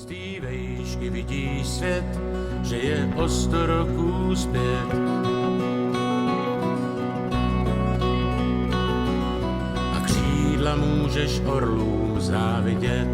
Z té vejšky vidíš svět, že je o 100 roků zpět. A křídla můžeš orlům závidět.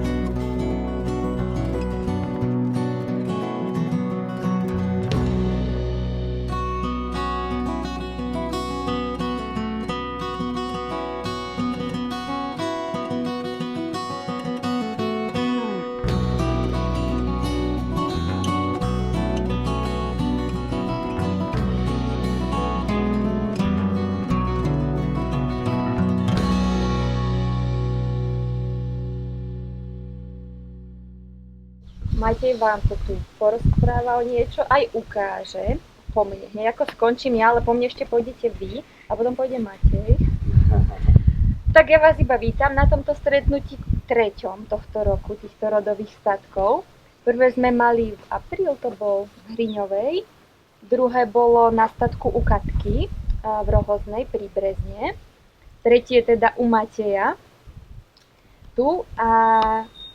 Matej vám to tu porozprával niečo, aj ukáže po mne. Hneď ako skončím ja, ale po mne ešte pôjdete vy a potom pôjde Matej. Tak ja vás iba vítam na tomto stretnutí treťom tohto roku, týchto rodových statkov. Prvé sme mali v apríl, to bol v Hriňovej. Druhé bolo na statku u Katky v Rohoznej pri Brezne. Tretie teda u Mateja tu a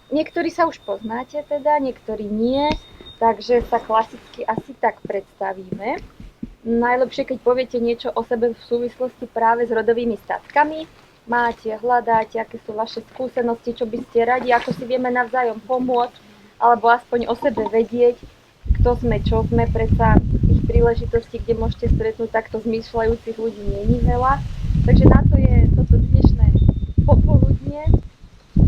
niektorí sa už poznáte teda, niektorí nie, takže sa klasicky asi tak predstavíme. Najlepšie, keď poviete niečo o sebe v súvislosti práve s rodovými statkami. Máte, hľadáte, aké sú vaše skúsenosti, čo by ste radi, ako si vieme navzájom pomôcť, alebo aspoň o sebe vedieť, kto sme, čo sme, predsa tých príležitostí, kde môžete stretnúť takto zmýšľajúcich ľudí, nie je veľa. Takže na to je toto dnešné popoludnie.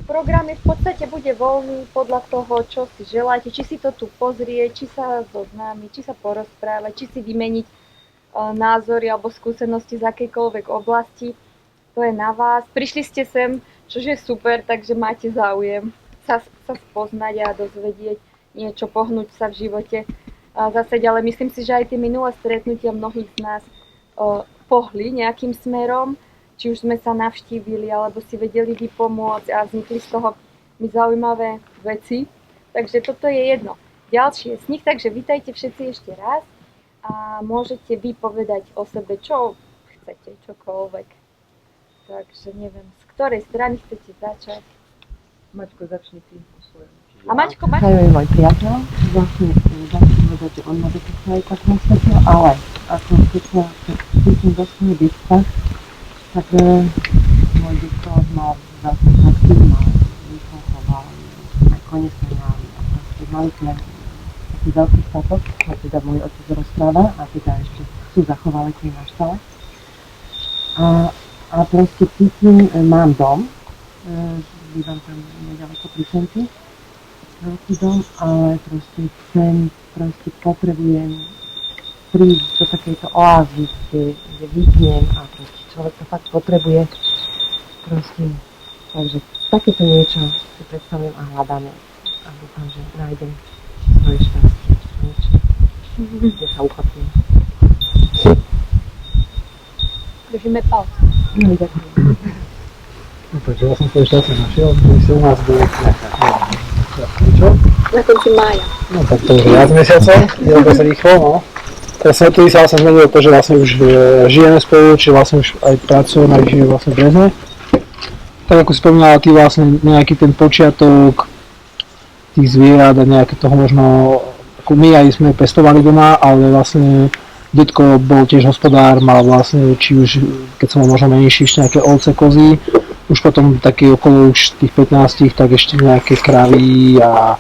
Program v podstate bude voľný podľa toho, čo si želáte, či si to tu pozrieť, či sa zoznámiť, či sa porozprávať, či si vymeniť názory alebo skúsenosti z akejkoľvek oblasti. To je na vás. Prišli ste sem, čo je super, takže máte záujem sa spoznať a dozvedieť niečo, pohnúť sa v živote. A zase, ale myslím si, že aj tie minulé stretnutia mnohých z nás pohli nejakým smerom. Či už sme sa navštívili, alebo si vedeli vypomôcť a vznikli z toho mi zaujímavé veci. Takže toto je jedno. Ďalšie z nich, takže vítajte všetci ešte raz a môžete vy povedať o sebe, čo chcete, čokoľvek. Takže neviem, z ktorej strany chcete začať. Maťko, začni ty o svojom. A Maťko? Kajo je môj priateľ, vlastne začnem povedať, že on ma dokonca aj tak nasvetil, ale ako keď sa cítim dostane bytka, tak môj detko mal veľké statky, mal vychoval, aj kone sme mali. Mali sme taký veľký statok, a teda môj otec rozpráva a teda ešte sú zachovali pri naštale. A proste cítim, mám dom, bývam tam nedaleko pri Senci, veľký dom, ale proste potrebujem prísť do takejto oázy, kde vypnem a proste človek to fakt potrebuje. Proste, takže takéto niečo si predstavujem a hľadáme. A dúfam, že nájdem svoje šťastie. Niečo, kde sa uchopím. Držíme palce. No, ďakujem. No, takže ja som svoje šťastie našiel, že si u nás bude niečo. Na konci mája. No tak to už je viac mesiacov, je sa rýchlo, no. Teraz vtedy sa vlastne zmenilo to, že vlastne už žijeme spolu, čiže vlastne už aj pracujem, aj žijeme vlastne v Brezne. Tak ako si spomínala, ty vlastne nejaký ten počiatok tých zvierat a nejaké toho možno, ako my aj sme pestovali doma, ale vlastne detko bol tiež hospodár, mal vlastne, či už keď som bol možno menší, ešte nejaké ovce, kozy, už potom také okolo už tých 15, tak ešte nejaké kravy a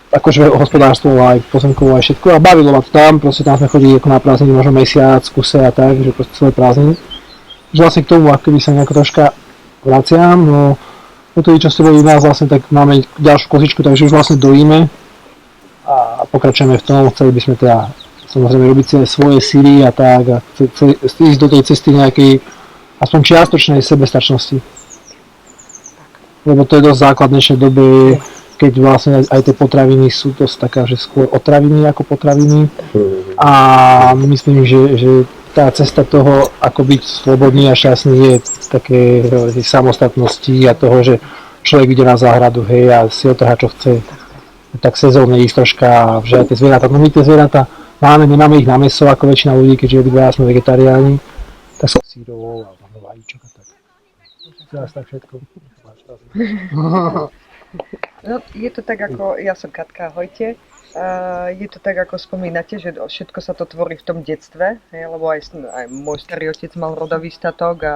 akože hospodárstvo aj pozemkovo aj všetko a bavilo ma to tam, proste tam sme chodili ako na prázdniny možno mesiac, kuse a tak, že proste celé prázdniny. Že vlastne k tomu akoby sa nejako troška vraciam, no potom čo ste boli u nás vlastne, tak máme ďalšiu kozičku, takže už vlastne dojíme a pokračujeme v tom, chceli by sme teda samozrejme robiť svoje síly a tak a ísť do tej cesty nejakej aspoň čiastočnej sebestačnosti. Lebo to je dosť základné v dnešnej dobe, keď vlastne aj tie potraviny sú dosť taká, že skôr otraviny ako potraviny. A myslím, že tá cesta toho, ako byť slobodný a šťastný je také samostatnosti a toho, že človek ide na záhradu, hej, a si otrhá čo chce. Tak sezónne ísť troška, že aj tie zvieratá, no my tie zvieratá nemáme ich na mäso ako väčšina ľudí, keďže obidvaja sme vegetariáni. Tak som sírov a vajíčok a tak. Teraz tak všetko. No, je to tak ako, ja som Katka, ahojte. Je to tak ako spomínate, že všetko sa to tvorí v tom detstve, lebo aj môj starý otec mal rodový statok a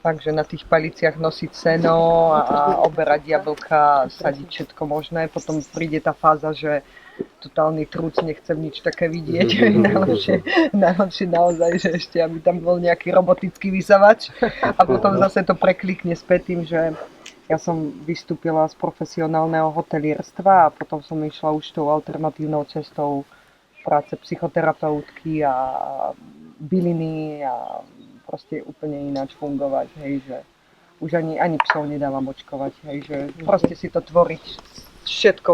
takže na tých paliciach nosiť seno a oberať jablka, sadiť všetko možné. Potom príde tá fáza, že totálny trúc, nechcem nič také vidieť. Najlepšie naozaj, že ešte aby tam bol nejaký robotický vysavač. A potom zase to preklikne späť tým, že ja som vystúpila z profesionálneho hotelierstva a potom som išla už tou alternatívnou cestou práce psychoterapeutky a byliny a proste úplne ináč fungovať, hej, že už ani psov nedávam očkovať, hej, že proste si to tvoriť všetko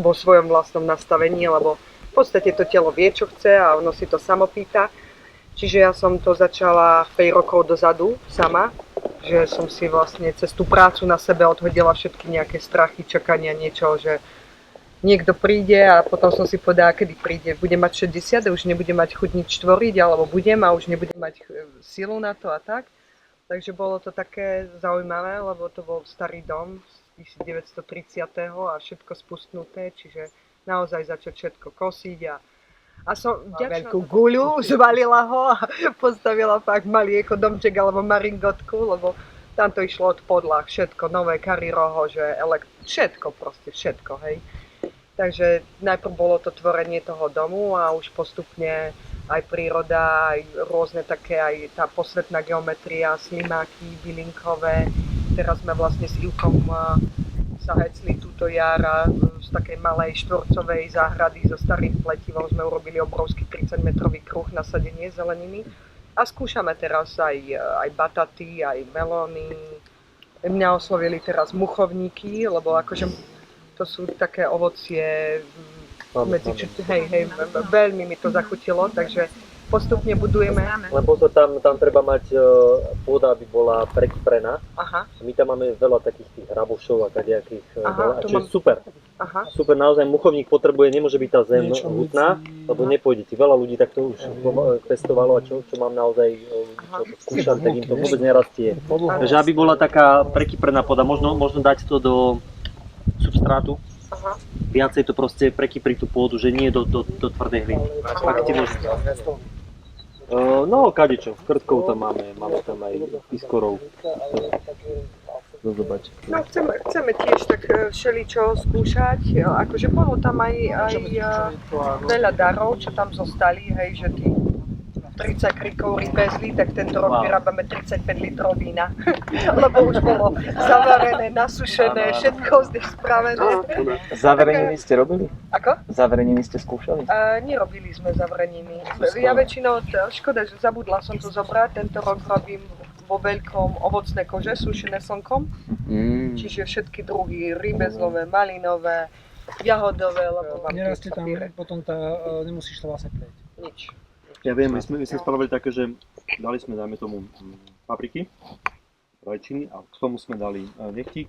vo svojom vlastnom nastavení, lebo v podstate to telo vie, čo chce a ono si to samo pýta. Čiže ja som to začala 5 rokov dozadu sama, že som si vlastne cez tú prácu na sebe odhodila všetky nejaké strachy, čakania, niečo, že niekto príde a potom som si povedala, kedy príde. Budem mať 60 a už nebudem mať chuť nič tvoriť, alebo budem a už nebudem mať silu na to a tak. Takže bolo to také zaujímavé, lebo to bol starý dom z 1930. a všetko spustnuté, čiže naozaj začať všetko kosiť a som veľkú guľu, zvalila ho a postavila fakt malý domček alebo maringotku, lebo tam to išlo od podlah, všetko, nové kariroho, že všetko proste, všetko, hej. Takže najprv bolo to tvorenie toho domu a už postupne aj príroda, aj rôzne také, aj tá posvetná geometria, slimáky, bylinkové. Teraz sme vlastne s Ivkom sa hecli túto jara z takej malej štvorcovej záhrady so starým pletivom. Sme urobili obrovský 30-metrový kruh na sadenie zeleniny. A skúšame teraz aj bataty, aj melóny. Mňa oslovili teraz muchovníky, lebo akože to sú také ovocie medzi veľmi mi to zachutilo, takže postupne budujeme. Lebo to tam treba mať pôda, aby bola prekyprená. Aha. My tam máme veľa takých tých hrabošov a kadejakých, čo je super. Aha. Super, naozaj muchovník potrebuje, nemôže byť tá zem hutná, lebo nepôjde ti. Veľa ľudí takto už pestovalo a čo mám naozaj skúšam, tak im to vôbec nerastie. Takže aby bola taká prekyprená pôda, možno dať to do substrátu. Aha. Viacej to proste prekyprí tú pôdu, že nie do tvrdej hliny. Fakt ti môžem. No, kadečo, krtkov tam máme tam aj piskorov. No, chceme tiež tak všeličo skúšať, akože bolo tam aj veľa darov, čo tam zostali, hej, že tí 30 krikov rybezli, tak tento rok vyrábame 35 litrov vína, lebo už bolo zavarené, nasušené, všetko zde spravené. Zavareniny ste robili? Ako? Zavareniny ste skúšali? Nerobili sme zavreniny. Ja väčšinou, škoda, že zabudla som to zobrať, tento rok robím vo veľkom ovocné kože, sušené slnkom, čiže všetky druhy, rybezlové, malinové, jahodové, lebo vám nerastie tam, potom nemusíš to vlastne pleť. Nič. Ja viem, my sme spravili také, že dali sme, dajme tomu, papriky, rajčiny a k tomu sme dali nechtík,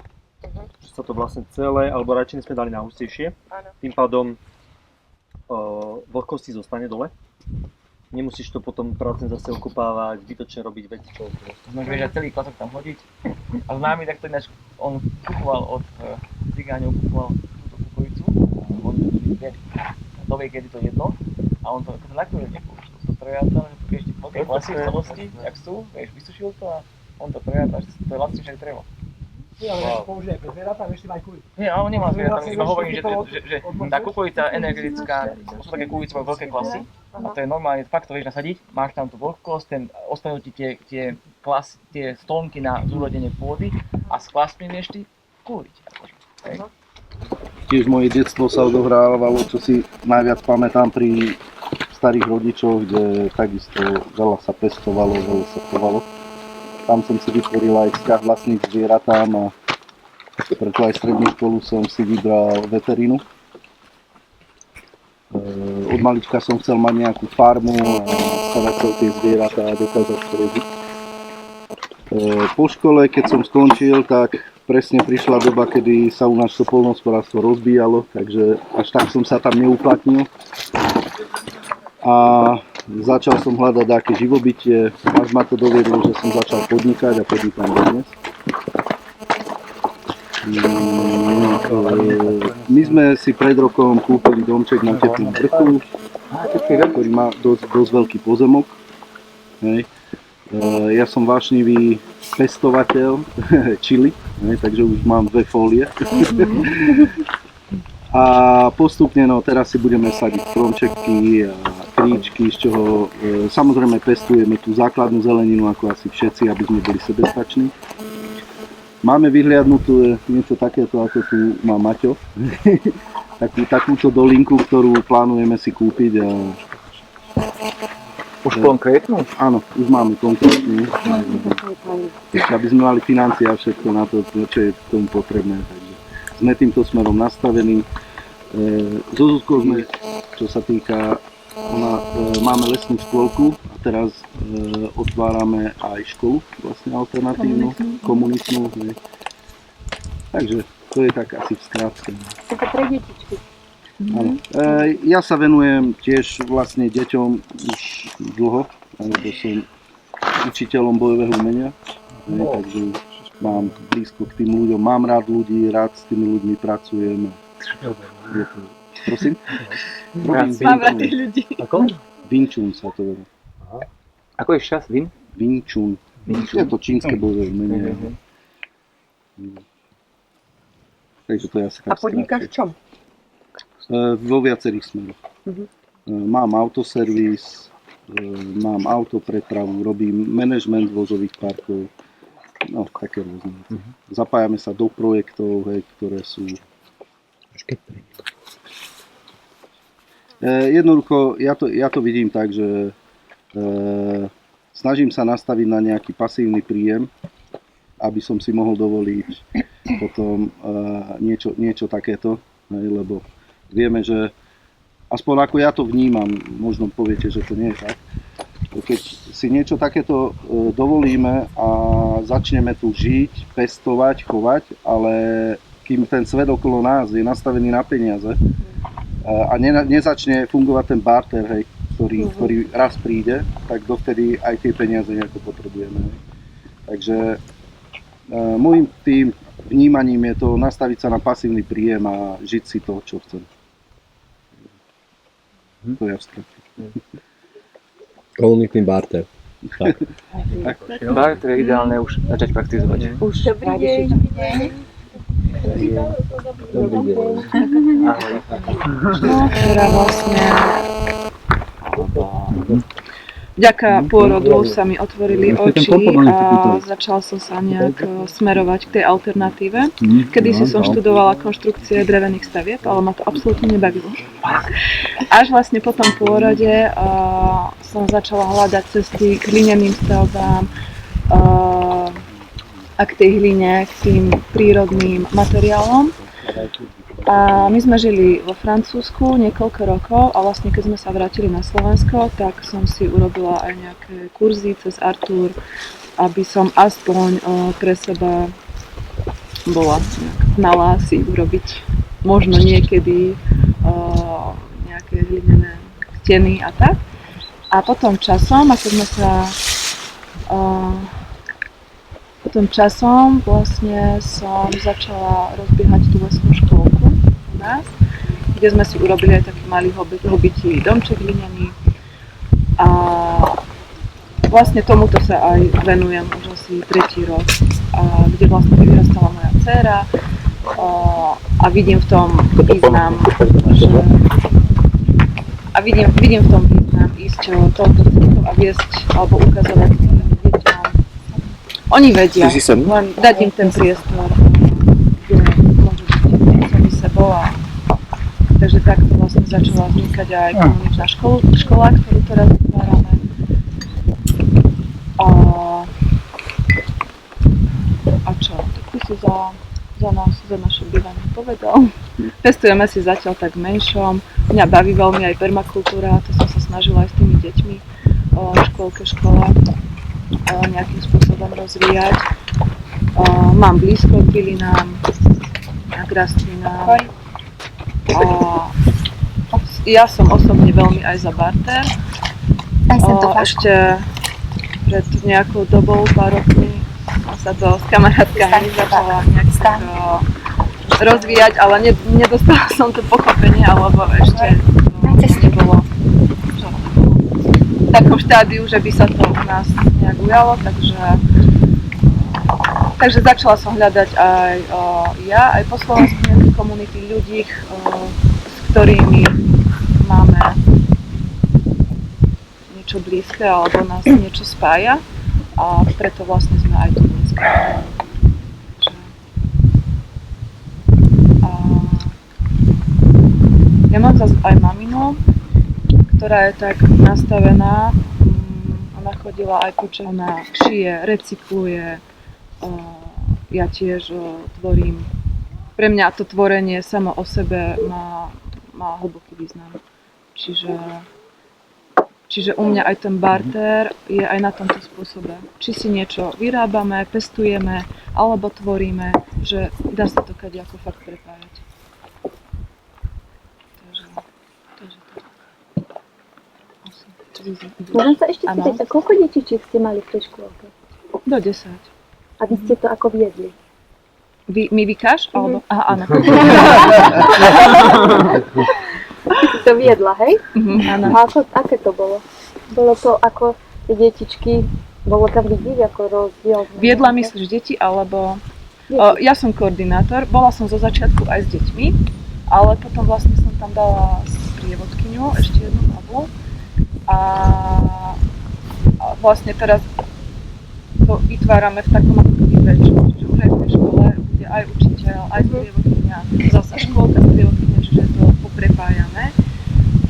že sa to vlastne celé, alebo rajčiny sme dali na hustejšie, tým pádom vlhkosti zostane dole. Nemusíš to potom práve zase okopávať, zbytočne robiť veci, čo... Môžeš vieš aj celý klacok tam hodiť. A známy takto ináč, on kupoval od cigáňov, kupoval túto kukovicu, on vie, kedy to jedlo a on to nakúril nepoužil. To prejátal, že vieš, po tej klasy v celosti, jak sú, vieš, vysušil to a on to prejátal, že to je vlastnejšie ako drevo. Nie, ale to použije pre zvieratá, vieš, ty maj kuj. Nie, ale on nemá zvieratá, iba hovorím, že tá kukovica energetická, sú také kukovice, majú veľké klasy a to je normálne, fakt to vieš nasadiť, máš tam tú vlhkosť, ostanú ti tie stonky na zúrodenie pôdy a s klasmi vieš ty kúriť. Tiež moje detstvo sa odohrávalo, čo si najviac pamätám pri starých rodičoch, kde takisto veľa sa pestovalo, veľa sa chovalo. Tam som si vytvoril aj vzťah vlastným k zvieratám a preto aj strednú školu som si vybral veterínu. Od malička som chcel mať nejakú farmu a stavať sa o tie zvieratá a dokázať to robiť. Po škole, keď som skončil, tak presne prišla doba, kedy sa u nás to poľnohospodárstvo rozbíjalo, takže až tak som sa tam neuplatnil. A začal som hľadať aké živobytie, až ma to dovedlo, že som začal podnikať a podnikám dodnes. My sme si pred rokom kúpili domček na Teplom vrchu, ktorý má dosť veľký pozemok. Hej. Ja som vášnivý pestovateľ čili, takže už mám 2 fólie. A postupne, no teraz si budeme sadiť stromčeky a kríčky, z čoho samozrejme pestujeme tú základnú zeleninu ako asi všetci, aby sme boli sebestační. Máme vyhliadnuté niečo takéto, ako tu má Maťo. Takúto dolinku, ktorú plánujeme si kúpiť. A Už konkrétnu? áno, už máme konkrétnu. Aby sme mali financie a všetko na to, čo je k tomu potrebné. Takže sme týmto smerom nastavení. So Zuzkou sme, čo sa týka, máme lesnú škôlku a teraz otvárame aj školu, vlastne alternatívnu, komunitnú. Takže to je tak asi v skratke. Také pre detičky. Áno. Ja sa venujem tiež vlastne deťom už dlho, lebo som učiteľom bojového umenia, takže mám blízko k tým ľuďom, mám rád ľudí, rád s tými ľuďmi pracujem. Prosím? Mám rád tých ľudí. Ako? Wing Chun sa to volá. Ako je čas? Wing Chun. Je to čínske bojové umenie. Takže to je asi tak. A podnikáš v čom? Vo viacerých smeroch. Mám autoservis, mám autoprepravu, robím manažment vozových parkov, no také rôzne. Zapájame sa do projektov, hej, ktoré sú... Jednoducho, ja to vidím tak, že snažím sa nastaviť na nejaký pasívny príjem, aby som si mohol dovoliť potom niečo takéto, hej, lebo vieme, že aspoň ako ja to vnímam, možno poviete, že to nie je tak. Keď si niečo takéto dovolíme a začneme tu žiť, pestovať, chovať, ale kým ten svet okolo nás je nastavený na peniaze a nezačne fungovať ten barter, hej, ktorý raz príde, tak dovtedy aj tie peniaze nejako potrebujeme. Hej. Takže môjim tým vnímaním je to nastaviť sa na pasívny príjem a žiť si to, čo chcem. To je v skratke. Komunitný barter. Tak. Barter je ideálne už začať praktizovať. Už dobrý deň. Dobrý deň. Ktorá vlastne vďaka pôrodu sa mi otvorili oči a začala som sa nejak smerovať k tej alternatíve. Kedysi som študovala konštrukcie drevených stavieb, ale ma to absolútne nebavilo. Až vlastne po tom pôrode som začala hľadať cesty k hlineným stavbám a k tej hline, k tým prírodným materiálom. A my sme žili vo Francúzsku niekoľko rokov a vlastne keď sme sa vrátili na Slovensko, tak som si urobila aj nejaké kurzy cez Artur, aby som aspoň pre seba bola znalá si urobiť možno niekedy nejaké hlinené steny a tak. A potom časom, ako sme sa vlastne som začala rozbiehať tú lesnú škôlku u nás, kde sme si urobili aj taký malý hobbytý domček hlinený. A vlastne tomuto sa aj venujem už asi 3. rok, kde vlastne vyrastala moja dcéra a vidím v tom význam, vidím v tom význam ísť touto cestou a viesť alebo ukazovať deťom. Oni vedia, len dať im ten priestor, kde môžu byť sami sebou. Takže takto vlastne začala vznikať aj komunitná škola, ktorú teraz vytvárame. A čo? Tak by si za naše bývanie povedal. Testujeme si zatiaľ tak v menšom. Mňa baví veľmi aj permakultúra, to som sa snažila aj s tými deťmi v škola nejakým spôsobom rozvíjať. Mám blízko k bylinám, k rastlinám. Ja som osobne veľmi aj za barter. Ešte pred nejakou dobou, pár rokmi, som sa to s kamarátkami začala nejak rozvíjať, ale nedostala som to pochopenie, alebo ešte to nebolo v takom štádiu, že by sa to u nás nejak ujalo, takže začala som hľadať aj ja, aj po Slovensku nejaké komunity ľudí, s ktorými máme niečo blízke alebo nás niečo spája a preto vlastne sme aj tu dneska. Ja mám zase aj maminu, ktorá je tak nastavená, ona chodila aj počas, ona šije, recykluje, ja tiež tvorím. Pre mňa to tvorenie samo o sebe má hlboký význam. Čiže u mňa aj ten barter je aj na tomto spôsobe. Či si niečo vyrábame, pestujeme, alebo tvoríme, že dá sa to kadejako fakt prepájať. Môžem sa ešte spýtať, koľko detičiek ste mali v tej škôlke? Do 10. A vy ste to ako viedli? My vykáš? Alebo... Aha, áno. Ty si to viedla, hej? Áno. A aké to bolo? Bolo to ako tie detičky, bolo tam vidieť ako rozdiel? Viedla myslíš deti, alebo... Ja som koordinátor, bola som zo začiatku aj s deťmi, ale potom vlastne som tam dala sprievodkyňu, ešte jednu Pavlu. A vlastne teraz to vytvárame v takom ako väčšom, čiže už aj v tej škole bude aj učiteľ, aj sprievodkyňa, zasa škôlka, sprievodkyňa, čiže to poprepájame.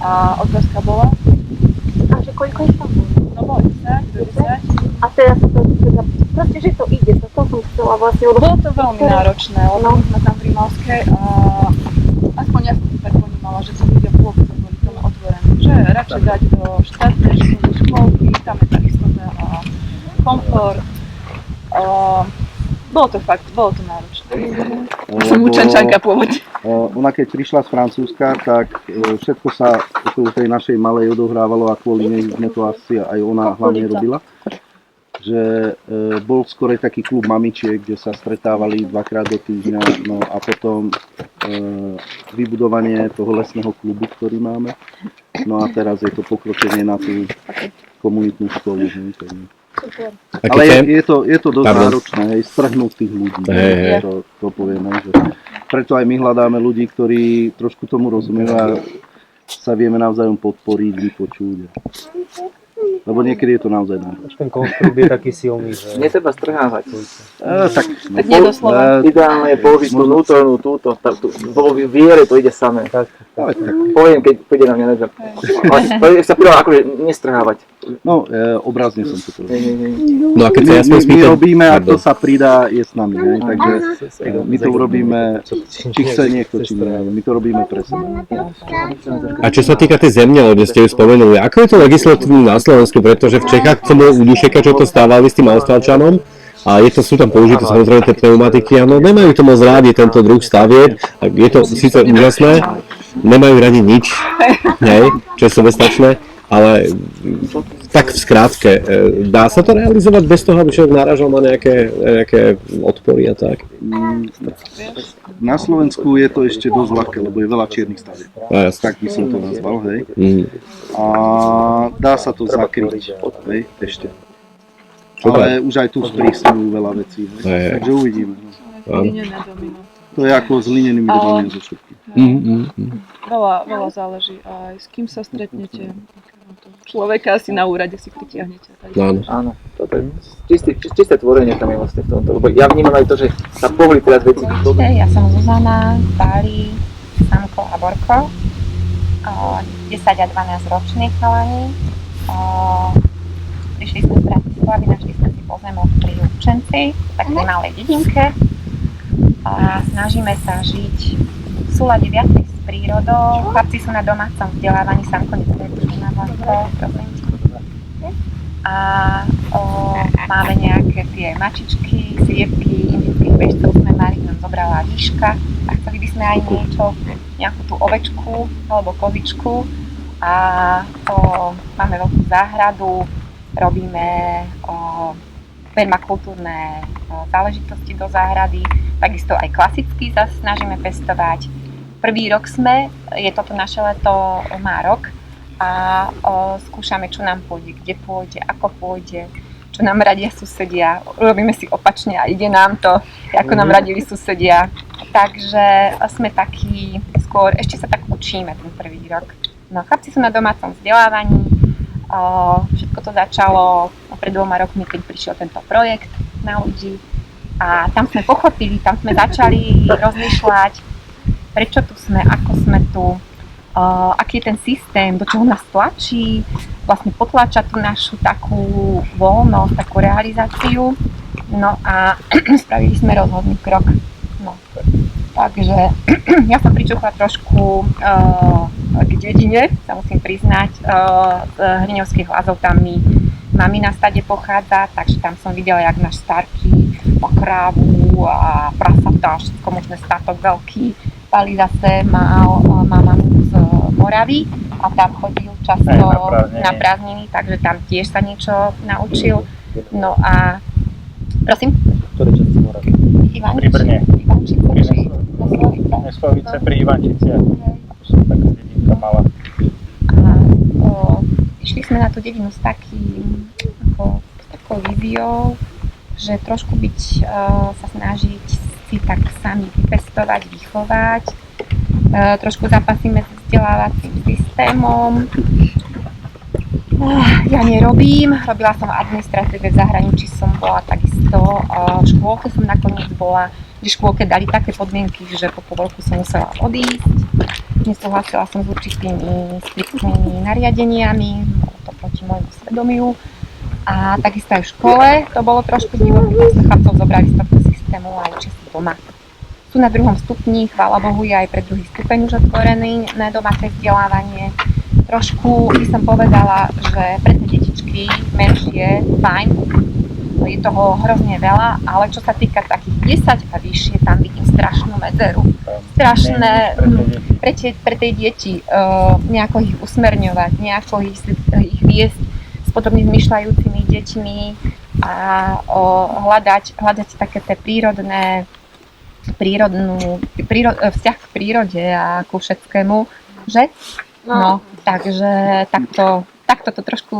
A otázka bola? A že koľko je tam bolo? No bolo 10, do 10. A teraz to teda, proste, že to ide, to som chcela vlastne... Bolo to veľmi náročné, lebo my sme tam v Rimavskej a aspoň ja som to tak ponímala, že to ľudia vôbec boli tomu otvorení, že radšej dať do štátnej školky, tam je tá istota a komfort. Bolo to náročné. Som učenčanka pôvodne. Ona keď prišla z Francúzska, tak všetko sa okolo tej našej malej odohrávalo a kvôli nej sme to asi aj ona hlavne robila. Že bol skôr taký klub mamičiek, kde sa stretávali 2-krát do týždňa, no a potom vybudovanie toho lesného klubu, ktorý máme. No a teraz je to pokročenie na tú komunitnú školu. Ale je to dosť náročné, strhnúť tých ľudí, to povieme. Že preto aj my hľadáme ľudí, ktorí trošku tomu rozumejú a sa vieme navzájom podporiť, vypočuť. Lebo niekedy je to naozaj náročné. Ten konstrukt je taký silný, že... Netreba strhávať. Tak nedoslova. Ideálne je použiť tú vnútornú, túto, vo viere to ide samé. Poviem, keď pôjde na mňa neža. Ale sa pýtal, akože nestrhávať. No, obrazne som to povedal. No a keď sa jasne my robíme, ak to sa pridá, je s nami. Takže my to urobíme, či chce niekto, či nie. My to robíme pre seba. A čo sa týka tej zemne, lebo ste ju spomenuli, ako je to legislatívne na Slovensku, pretože v Čechách som bol u Dušeka, čo to stávali s tým Austrálčanom, a sú tam použité samozrejme tie pneumatiky, áno, nemajú to moc rádi tento druh staviet, je to síce úžasné, nemajú radi nič, hej, čo je sebestačné, ale tak v skrátke, dá sa to realizovať bez toho, aby človek narážal na nejaké odpory a tak? Na Slovensku je to ešte dosť ľahké, lebo je veľa čiernych stavieb. Tak by som to nazval, hej. A dá sa to zakryť, hej, ešte. Ale už aj tu sprísňujú veľa vecí, hej. Takže uvidíme. To je ako s linenými domami zo všetkých. Veľa záleží aj s kým sa stretnete. Človeka asi na úrade si pritiahnete. Áno, toto je čisté tvorenie tam je vlastne v tomto, lebo ja vnímam aj to, že sa pohli teraz veci. Ja som Zuzana, Báli, Samko a Borko, 10 a 12 roční chalani. Prišli sme z Bratislavy, našli sme si pozemok pri Ľubčenci, v takej malej dedinke a snažíme sa žiť v súlade viacej s prírodou. Chlapci sú na domácom vzdelávaní, Samko nebude na vládko, a máme nejaké tie mačičky, sliepky, indických bežcov sme mali, nám zobrala výška a chceli by sme aj niečo, nejakú tú ovečku alebo kozičku a máme veľkú záhradu, robíme permakultúrne záležitosti do záhrady, takisto aj klasicky sa snažíme pestovať. Prvý rok je toto naše leto, má rok a skúšame, čo nám pôjde, kde pôjde, ako pôjde, čo nám radia susedia. Robíme si opačne a ide nám to, ako nám radili susedia. Takže sme takí, skôr ešte sa tak učíme ten prvý rok. No, chlapci sú na domácom vzdelávaní. Všetko to začalo pred 2 rokmi, keď prišiel tento projekt na ľudí. A tam sme pochopili, tam sme začali rozmýšľať, prečo tu sme, ako sme tu, aký je ten systém, do čoho nás tlačí, vlastne potláča tú našu takú voľnosť, takú realizáciu. No a spravili sme rozhodný krok. No. Takže ja som pričuchla trošku k dedine, sa musím priznať, z Hriňovských Lázov, tam mi mamina stade pochádza, takže tam som videla, jak náš starky má krávu a prasatá, všetko možné, statok veľký. Pali zase má maminu z Moravy a tam chodil často na prázdniny, takže tam tiež sa niečo naučil. No a prosím? Ktoré časti Moravy? Pri Brne. Neslovice pri Ivančici. To sú taká dedinka malá. A išli sme na tú dedinu s takou víziou, že trošku sa snažiť si tak sami vypestovať, vychovať. Trošku zapasíme s vzdelávacím systémom. Ja nerobím, robila som v administratíve, v zahraničí som bola takisto, v škôlke som nakoniec bola, v škôlke dali také podmienky, že po pol roku som musela odísť. Nesúhlasila som s určitými striktnými nariadeniami, bolo to proti môjmu svedomiu. A takisto aj v škole to bolo trošku divoké, keď sme chlapcov zobrali z tohto systému a učia sa doma. Sú na 2. stupni, chvála Bohu, je aj pre 2. stupeň už otvorený na domáce vzdelávanie. Trošku by som povedala, že pre tie detičky menšie, fajn, je toho hrozne veľa, ale čo sa týka takých 10 a vyššie, tam vidím strašnú medzeru. Strašné pre tie deti, nejako ich usmerňovať, nejako ich viesť s podobne zmyšľajúcimi deťmi a hľadať také tie vzťah k prírode a ku všetkému, že? No, takže takto to trošku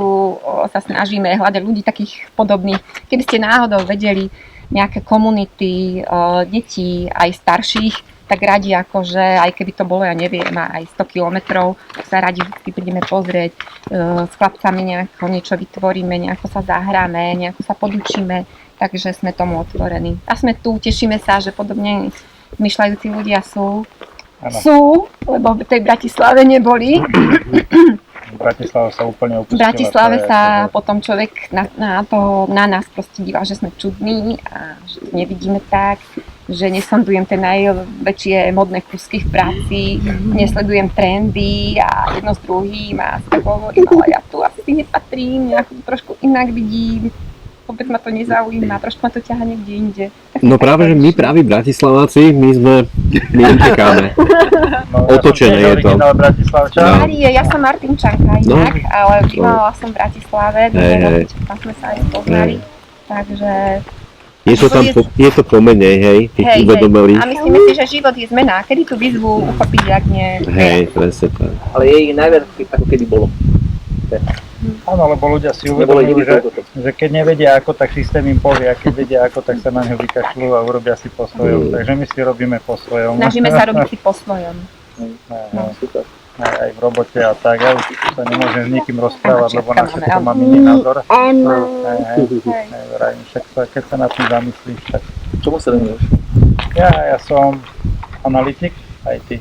sa snažíme hľadať ľudí takých podobných. Keby ste náhodou vedeli nejaké komunity detí, aj starších, tak radi akože, aj keby to bolo, ja neviem, aj 100 kilometrov, tak sa radi vždy prídeme pozrieť, s chlapcami nejako niečo vytvoríme, nejako sa zahráme, nejako sa podučíme, takže sme tomu otvorení. A sme tu, tešíme sa, že podobne myšľajúci ľudia sú, lebo v tej Bratislave neboli. Bratislava sa úplne opustila. V Bratislave sa potom človek na nás proste díva, že sme čudní a že to nevidíme tak, že nesledujem tie najväčšie modné kusky v práci, nesledujem trendy a jedno s druhým a si tak hovorím, ale ja tu asi nepatrím, nejako trošku inak vidím. Vôbec ma to nezaujíma, trošku ma to ťaha niekde inde. No práve, že my praví Bratislaváci, my utekáme. Otočené je to. Ja som Martinčanka inak, ale bývala som v Bratislave, tam sme sa aj poznali, takže... Je to pomenej, hej, tých uvedomelých. A myslíme si, že život je zmena, kedy tú výzvu uchopiť, ak nie... Hej, presne tak. Ale je ich najviac ako kedy bolo. Áno, lebo ľudia si uvedomujú, že keď nevedia ako, tak systém im povie, a keď vedia ako, tak sa na ňo vykašľú a urobia si po svojom. Takže my si robíme po svojom. Snažíme sa robiť si po svojom. Super. Aj v robote a tak. Ja už sa nemôžem s nikým rozprávať, lebo na všetko mám iný názor. Však keď sa na tým zamyslíš, tak... Čomu sa venuješ? Ja som analytik, IT.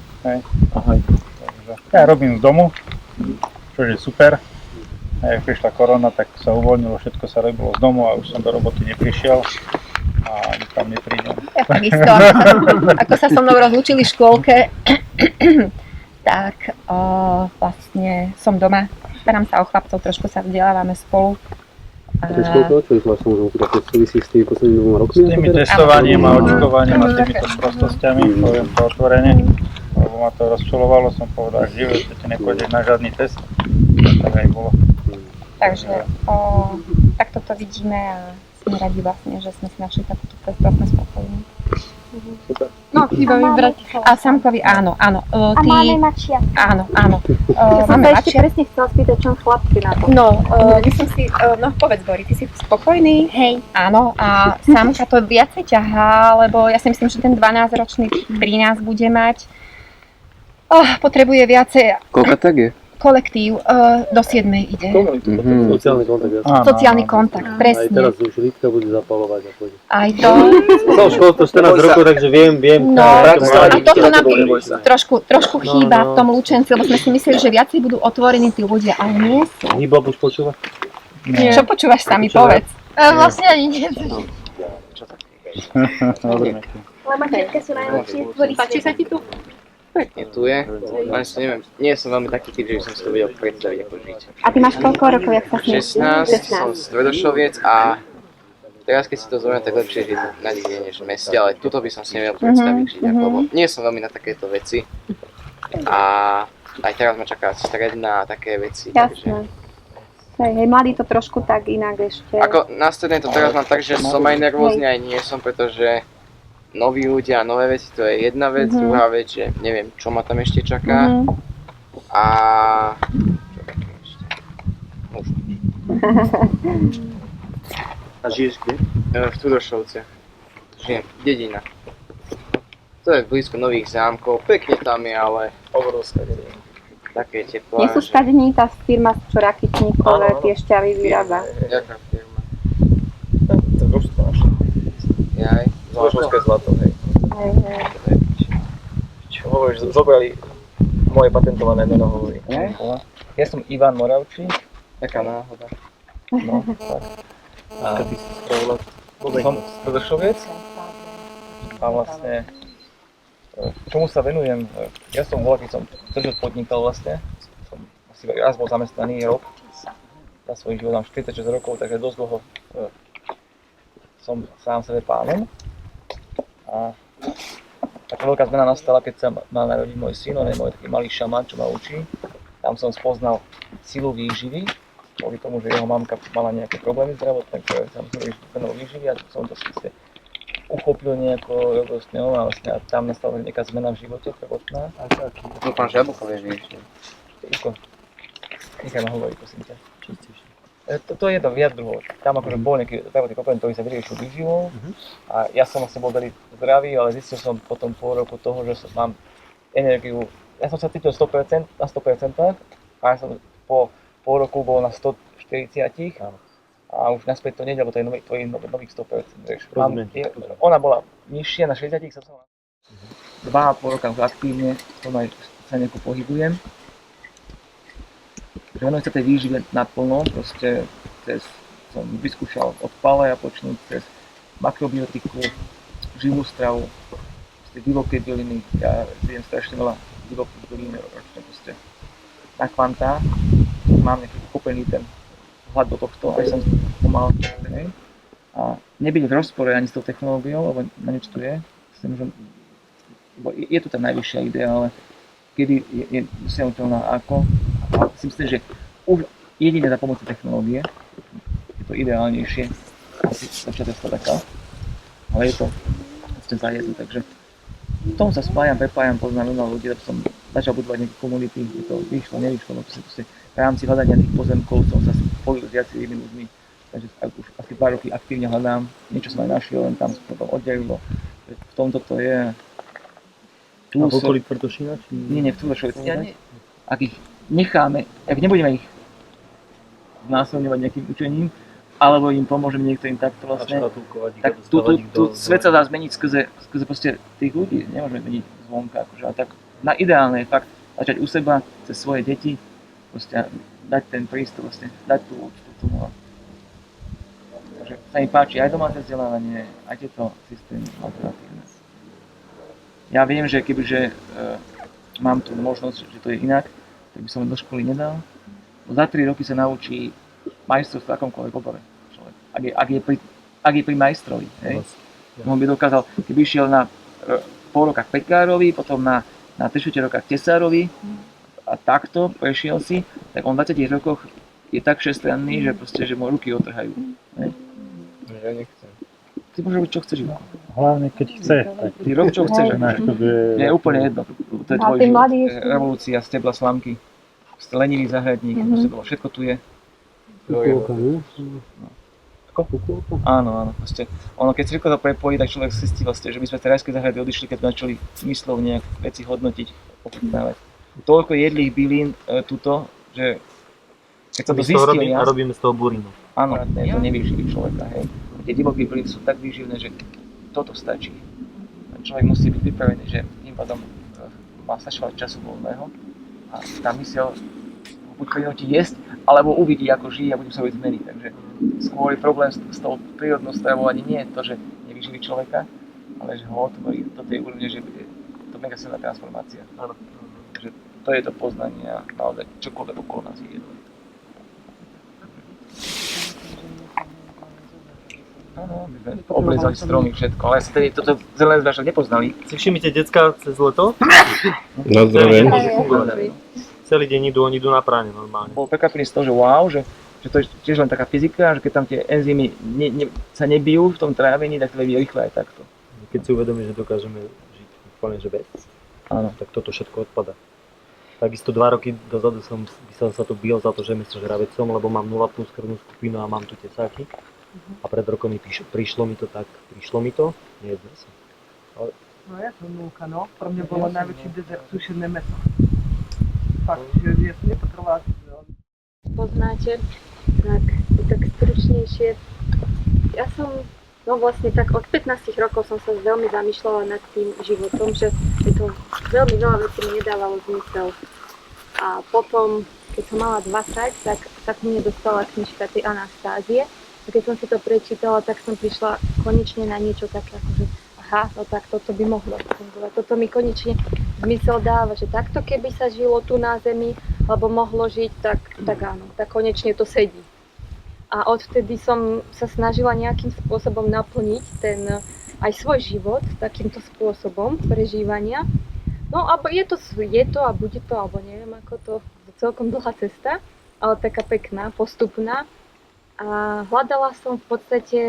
Ja robím z domu, čo je super. A jak prišla korona, tak sa uvoľnilo, všetko sa robilo z domu a už som do roboty neprišiel a tam neprídem. Ja takisto, ako sa so mnou rozlúčili v škôlke, tak vlastne som doma, starám sa o chlapcov, trošku sa vzdelávame spolu. Čo ich vlastne môžem teda súvisí s tými poslednými 2 rokmi? S tými testovaním a očkovaním a týmito sprostosťami, poviem to otvorene, lebo ma to rozčulovalo, som povedal, že život, nepôjdeš na žiadny test, tak aj bolo. Takže takto to vidíme a sme radi vlastne, že sme si našli takúto cestu a sme spokojní. No, iba vybrať. A samkovi áno. A máme mačiatka. Áno. Ja som Máme sa ešte presne chcela spýtať, čo chlapci na to. No, by som si, povedz Bori, ty si spokojný? Hej. Áno, a samka to viacej ťahá, lebo ja si myslím, že ten 12-ročný 13 bude mať. Potrebuje viacej. Koľko tak je? Kolektív do 7 ide. Sociálny kontakt. Sociálny kontakt, presne. Aj teraz už Lítka bude zapalovať a pôjde. Aj to. Som školstvo 14 rokov, takže viem. No, a toto nám trošku chýba v tom Lučenci, lebo sme si mysleli, že viacej budú otvorení tí ľudia, ale nie sú. Hýba už počúva? Čo počúvaš sami, povedz. Vlastne ani nie. Dobre. Ale mačiatke sú najlepšie. Páči sa ti tu? Pekne tu je, len si neviem, nie som veľmi taký typ, že by som si to vedel predstaviť, ako žiť. A ty máš koľko rokov, jak sa smieš? 16, som stredošoviec a teraz keď si to zvolím, tak lepšie žiť na nikde než v meste, ale tuto by som si nevedel predstaviť žiť, lebo nie som veľmi na takéto veci a aj teraz ma čaká stredná a také veci. Jasné. Hej, mladí to trošku tak inak ešte. Ako na strednej to teraz mám tak, že som aj nervózny, aj nie som, pretože noví ľudia a nové veci, to je jedna vec, druhá vec, že neviem, čo ma tam ešte čaká. A čo také ešte? Už. A žiješ kde? V Tudošovce. Žijem, dedina. To je blízko Nových Zámkov, pekne tam je, ale obrovská dedina. Také teplá. Nie sú skadení tá firma, čo Rakytníkové tie šťavy vyrába. Jaká firma? To je družstvo naše. Jaj. Zložovské zlato, hej. Hej. Čo hovoríš, zobrali moje patentované meno, hovorí. Ja som Ivan Moravčík. Taká náhoda. No, tak. A som Stredošoviec. A vlastne, čomu sa venujem? Ja som volá, keď som celý život podnikal vlastne. Som asi raz bol zamestnaný rok. Za svoj život mám 46 rokov, takže dosť dlho som sám sebe pánom. A taká veľká zmena nastala, keď sa mal narodiť môj syn, on je môj taký malý šaman, čo ma učí. Tam som spoznal silu výživy, kvôli tomu, že jeho mamka mala nejaké problémy zdravotné, ktoré sa museli venovať výživy a som to síce uchopil nejako radostne a vlastne tam nastala nejaká zmena v živote prvotná. Dúfam, že Jablko vieš výživu. Iko, nechaj ma hovoriť, prosím ťa. To je to viac druhov. Tam akože bol nejaký zdravotný problém, ktorý sa vyriešil výživou a ja som asi bol veľmi zdravý, ale zistil som potom pol roku toho, že mám energiu. Ja som sa cítil 100%, na 100% a ja som po pol roku bol na 140 a už naspäť to nejde, lebo to je nových 100%. Vieš. Ona bola nižšia na 60, som 2,5 roka už aktívne, sa nejako pohybujem. Venujem sa tej výžive naplno, proste som vyskúšal od paleja počnúť cez makrobiotiku, živú stravu, divoké byliny, ja jem strašne veľa divokých bylín ročne proste na kvantá, mám nejaký uchopený ten hľad do tohto, aj som pomal a nebyť v rozpore ani s tou technológiou, lebo na niečo tu je, je tu tá najvyššia idea, ale kedy je dosiahnutelná ako. A si myslím, že už jedine za pomocou technológie je to ideálnejšie, asi začiatočka taká, ale je to zajedno, takže v tom sa spájam, prepájam, poznám veľa ľudí, aby som začal budovať nejaké komunity, kde to vyšlo, nevyšlo, no proste v rámci hľadania tých pozemkov som sa spojil s viacerými ľuďmi, takže už asi 2 roky aktívne hľadám, niečo som aj našiel, len tam sa to oddelilo, v tomto to je. A v okolí Tvrdošína? Nie, v Tvrdošovici. Ak ich necháme, ak nebudeme ich znásilňovať nejakým učením, alebo im pomôžeme niektorým takto vlastne, tak tu svet sa dá zmeniť skrze proste tých ľudí, nemôžeme meniť zvonka, akože, a tak ideálne je fakt začať u seba, cez svoje deti, proste dať ten prístup, vlastne, dať tú úctu tomu. Takže sa mi páči aj domáce vzdelávanie, aj tieto systémy alternatívne. Ja viem, že kebyže mám tu možnosť, že to je inak, tak by som do školy nedal. Za 3 roky sa naučí majstrovstvo v akomkoľvek obore človek. Ak je pri majstrovi, hej. On by dokázal, keby išiel na pol roka k pekárovi, potom na 3/4 roka k tesárovi a takto prešiel si, tak on v 20 rokoch je tak všestranný, že proste, že mu ruky otrhajú. Hej. Ja nechcem. Ty môžeš robiť čo chceš. hlavne keď chce. Tak Ty rob čo chceš. Je úplne jedno. To je A tvoj tí život. mladí ešte- Revolúcia, stebla slamky, lenivý zahradník, všetko tu je. Kukulka, ne? Áno, proste. Ono keď si rýchlo to prepojí, tak človek zistí vlastne, že my sme z rajskej záhrady odišli, keď začali myslov nejak veci hodnotiť, ochutnávať. Toľko jedlých bylín tuto, že keď sa to zistí, a robíme z toho burinu. áno, to nevýživí človeka, hej. Tie divoké byliny sú tak výživné, že toto stačí. Človek musí byť pripravený, že tým pádom má strašne času voľného a tá myseľ buď prinúti jesť, alebo uvidí, ako žije a bude sa vedieť zmeniť. Takže skôr je problém s tou prírodnou stravou ani nie je to, že nevyživí človeka, ale že ho otvorí do tej úrovne, že je to mega silná transformácia. Áno. Takže to je to poznanie a naozaj čokoľvek okolo nás je jedno. Áno, my sme oblezali stromy, všetko, ale sa tedy toto zelené zvážok nepoznali. Si všimnite decka cez leto? Na zdravie. Celý deň idú na práne normálne. Bol prekvapený z toho, že wow, že to je tiež len taká fyzika, že keď tam tie enzymy sa nebijú v tom trávení, tak to vie rýchle aj takto. Keď si uvedomí, že dokážeme žiť úplne že bez, áno, tak toto všetko odpada. Takisto 2 roky dozadu som sa tu bil za to, že som žravecom, lebo mám 0+ krvnú skupinu a mám tu tesáky. A pred rokom mi prišlo mi to, nejedol som. Ale... No ja som núka, no. Pro mňa bolo najväčší dezert sušené mäso. Fakt, že ja som nepotrebovala. Poznáte, tak stručnejšie. Ja som, vlastne tak od 15 rokov som sa veľmi zamýšľala nad tým životom, že je to veľmi veľa vecí mi nedávalo zmysel. A potom, keď som mala 20, tak sa k mne dostala knižka tej Anastázie. A keď som si to prečítala, tak som prišla konečne na niečo také, akože no tak toto by mohlo fungovať. Toto mi konečne zmysel dáva, že takto keby sa žilo tu na Zemi, alebo mohlo žiť, tak áno, tak konečne to sedí. A odvtedy som sa snažila nejakým spôsobom naplniť aj svoj život takýmto spôsobom prežívania. No a je to a bude to, alebo neviem ako to, celkom dlhá cesta, ale taká pekná, postupná. A hľadala som v podstate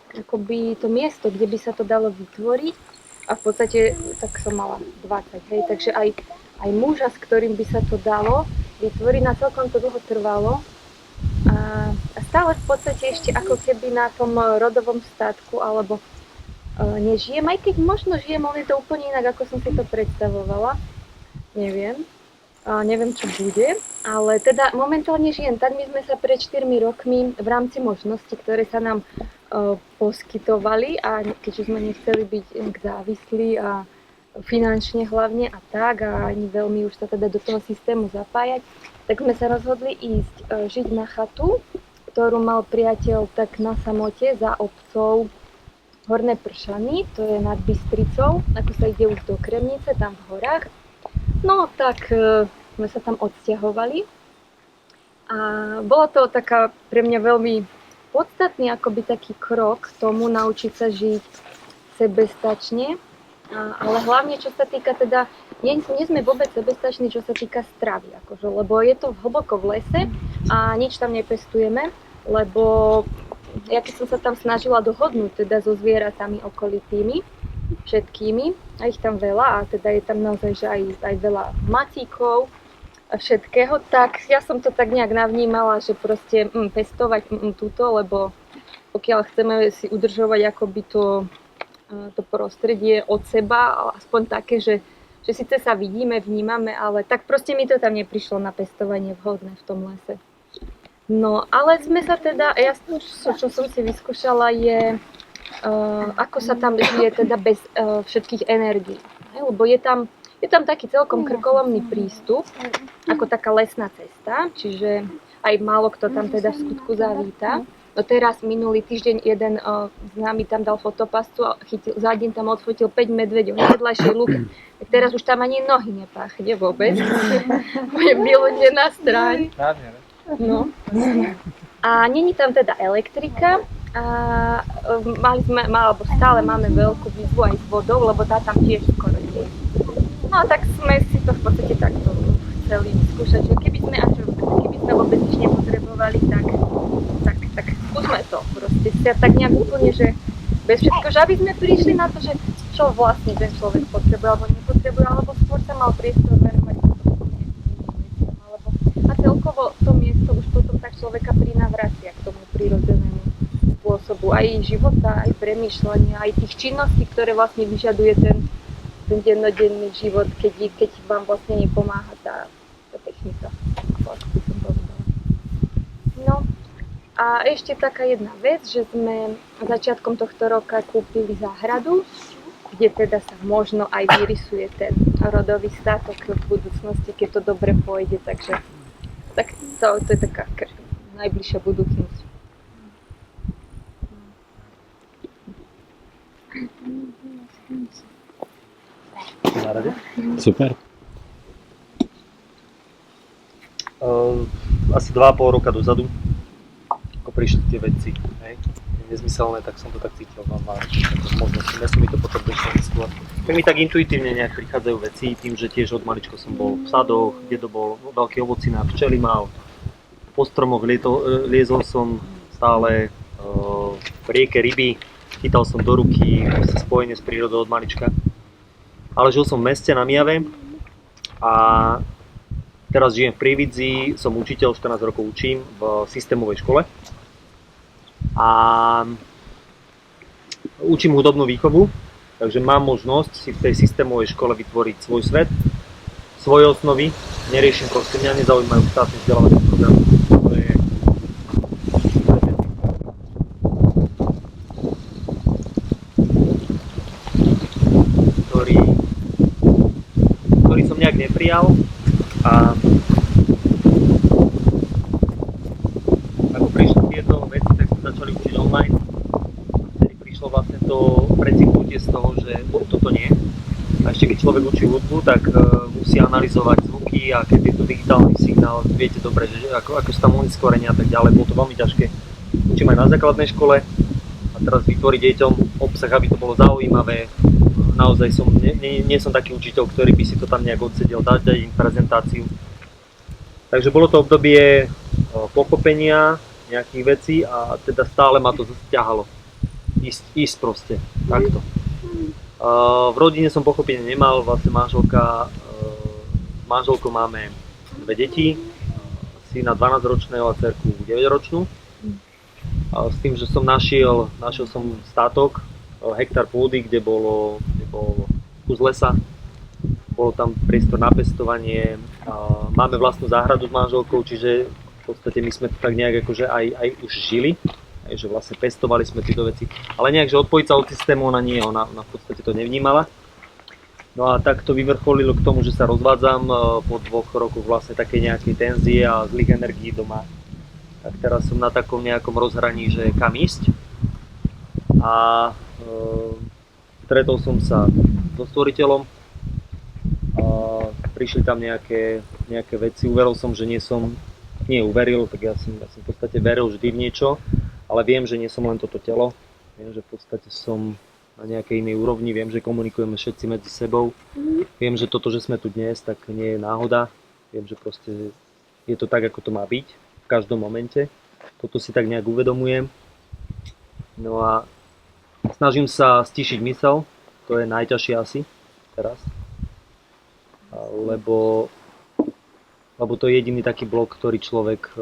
akoby to miesto, kde by sa to dalo vytvoriť a v podstate tak som mala 20, hej, takže aj muža, s ktorým by sa to dalo vytvoriť, na celkom to dlho trvalo a stále v podstate ešte ako keby na tom rodovom statku alebo nežijem, aj keď možno žijem, ale je to úplne inak, ako som si to predstavovala, neviem čo bude, ale teda momentálne žijem tak, my sme sa pred 4 rokmi v rámci možností, ktoré sa nám poskytovali a keďže sme nechceli byť závislí a finančne hlavne a tak a ani veľmi už sa teda do toho systému zapájať, tak sme sa rozhodli ísť žiť na chatu, ktorú mal priateľ tak na samote za obcov Horné Pršany, to je nad Bystricou, ako sa ide už do Kremnice, tam v horách. No tak sme sa tam odsťahovali a bolo to taká pre mňa veľmi podstatný akoby taký krok k tomu naučiť sa žiť sebestačne, ale hlavne čo sa týka teda, nie sme vôbec sebestační, čo sa týka stravy, akože, lebo je to hlboko v lese a nič tam nepestujeme, lebo ja keď som sa tam snažila dohodnúť teda so zvieratami okolitými, všetkými, a ich tam veľa a teda je tam naozaj že aj veľa macíkov a všetkého, tak ja som to tak nejak navnímala, že proste pestovať túto, lebo pokiaľ chceme si udržovať akoby to prostredie od seba, aspoň také, že síce sa vidíme, vnímame, ale tak proste mi to tam neprišlo na pestovanie vhodné v tom lese. No, ale sme sa teda, čo som si vyskúšala je ako sa tam žije teda bez všetkých energií. Lebo je tam taký celkom krkolomný prístup, ako taká lesná cesta, čiže aj málo kto tam teda v skutku zavíta. No teraz minulý týždeň jeden známy tam dal fotopascu a za deň tam odfotil 5 medveďov na vedľajšej lúke. Teraz už tam ani nohy nepáchne vôbec. Bude vyľudená stráň. No. A není tam teda elektrika. A alebo stále máme veľkú výzvu aj s vodou, lebo tá tam tiež skoro nie je. No tak sme si to v podstate takto chceli skúšať, že keby sme vôbec nič nepotrebovali, tak skúsme to proste. Tak nejak úplne, že bez všetko, že aby sme prišli na to, že čo vlastne ten človek potrebuje alebo nepotrebuje, alebo skôr sa mal priestor venovať a celkovo to miesto už potom tak človeka prinavracia k tomu prírodzenému spôsobu aj života, aj premýšľania, aj tých činností, ktoré vlastne vyžaduje ten dennodenný život, keď vám vlastne nepomáha tá technika. No a ešte taká jedna vec, že sme začiatkom tohto roka kúpili záhradu, kde teda sa možno aj vyrysuje ten rodový statok v budúcnosti, keď to dobre pôjde, takže tak to je taká najbližšia budúcnosť. Super. Asi 2,5 roka dozadu, ako prišli tie veci, hej, nezmyselné, tak som to tak cítil, mám možnosti, nesú mi to potom došlo neskôr. Tak mi tak intuitívne nejak prichádzajú veci, tým, že tiež od maličko som bol v sadoch, dedo bol veľký ovocinár, včely mal, po stromoch liezol som stále, v rieke ryby, chytal som do ruky, spojenie s prírodou od malička. Ale žil som v meste na Mijave a teraz žijem v Prievidzi, som učiteľ, 14 rokov učím v systémovej škole a učím hudobnú výchovu, takže mám možnosť si v tej systémovej škole vytvoriť svoj svet, svoje osnovy, neriešim proste, mňa nezaujímajú štátne vzdelávacie programy. Ktorý som nejak neprijal a ako prišli tieto veci, tak sme začali učiť online. Vtedy prišlo vlastne to precitnutie z toho, že toto nie. A ešte keď človek učí hudbu, tak musí analyzovať zvuky a keď je to digitálny signál, viete dobre, že ako sú tam oniskorenia a tak ďalej, bolo to veľmi ťažké. Učím aj na základnej škole a teraz vytvoriť deťom obsah, aby to bolo zaujímavé. Naozaj nie som taký učiteľ, ktorý by si to tam nejak odsedel, dať im prezentáciu. Takže bolo to obdobie pochopenia nejakých vecí a teda stále ma to ťahalo. Ísť proste, takto. V rodine som pochopenie nemal, vlastne manželkou máme 2 deti, syna 12-ročného a dcerku 9-ročnú. S tým, že som našiel som státok, hektár pôdy, kde bol kus lesa, bolo tam priestor na pestovanie, máme vlastnú záhradu s manželkou, čiže v podstate my sme to tak nejak akože aj už žili, že vlastne pestovali sme tieto veci, ale nejak, že odpojiť sa od systému ona nie, ona v podstate to nevnímala. No a tak to vyvrcholilo k tomu, že sa rozvádzam po 2 rokoch vlastne také nejakej tenzie a zlých energií doma. Tak teraz som na takom nejakom rozhraní, že kam ísť. A stretol som sa so stvoriteľom, prišli tam nejaké veci, uveril som, že tak ja som v podstate veril vždy v niečo, ale viem, že nie som len toto telo, viem, že v podstate som na nejakej inej úrovni, viem, že komunikujeme všetci medzi sebou, viem, že toto, že sme tu dnes, tak nie je náhoda, viem, že proste je to tak, ako to má byť v každom momente, toto si tak nejak uvedomujem. No a snažím sa stíšiť mysel, to je najťažšie asi teraz, lebo to je jediný taký blok, ktorý človek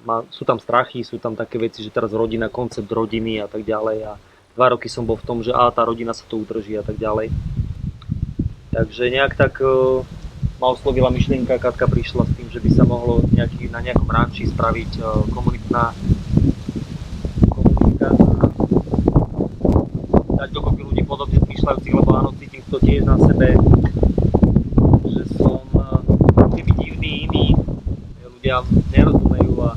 má. Sú tam strachy, sú tam také veci, že teraz rodina, koncept rodiny a tak ďalej a 2 roky som bol v tom, že tá rodina sa to udrží a tak ďalej. Takže nejak tak ma oslovila myšlienka, Katka prišla s tým, že by sa mohlo na nejakom ranči spraviť komunita, dať dokopy ľudí podobne zmýšľajúcich, lebo áno, cítim to tiež na sebe, že som keby divný, iný, ľudia nerozumejú a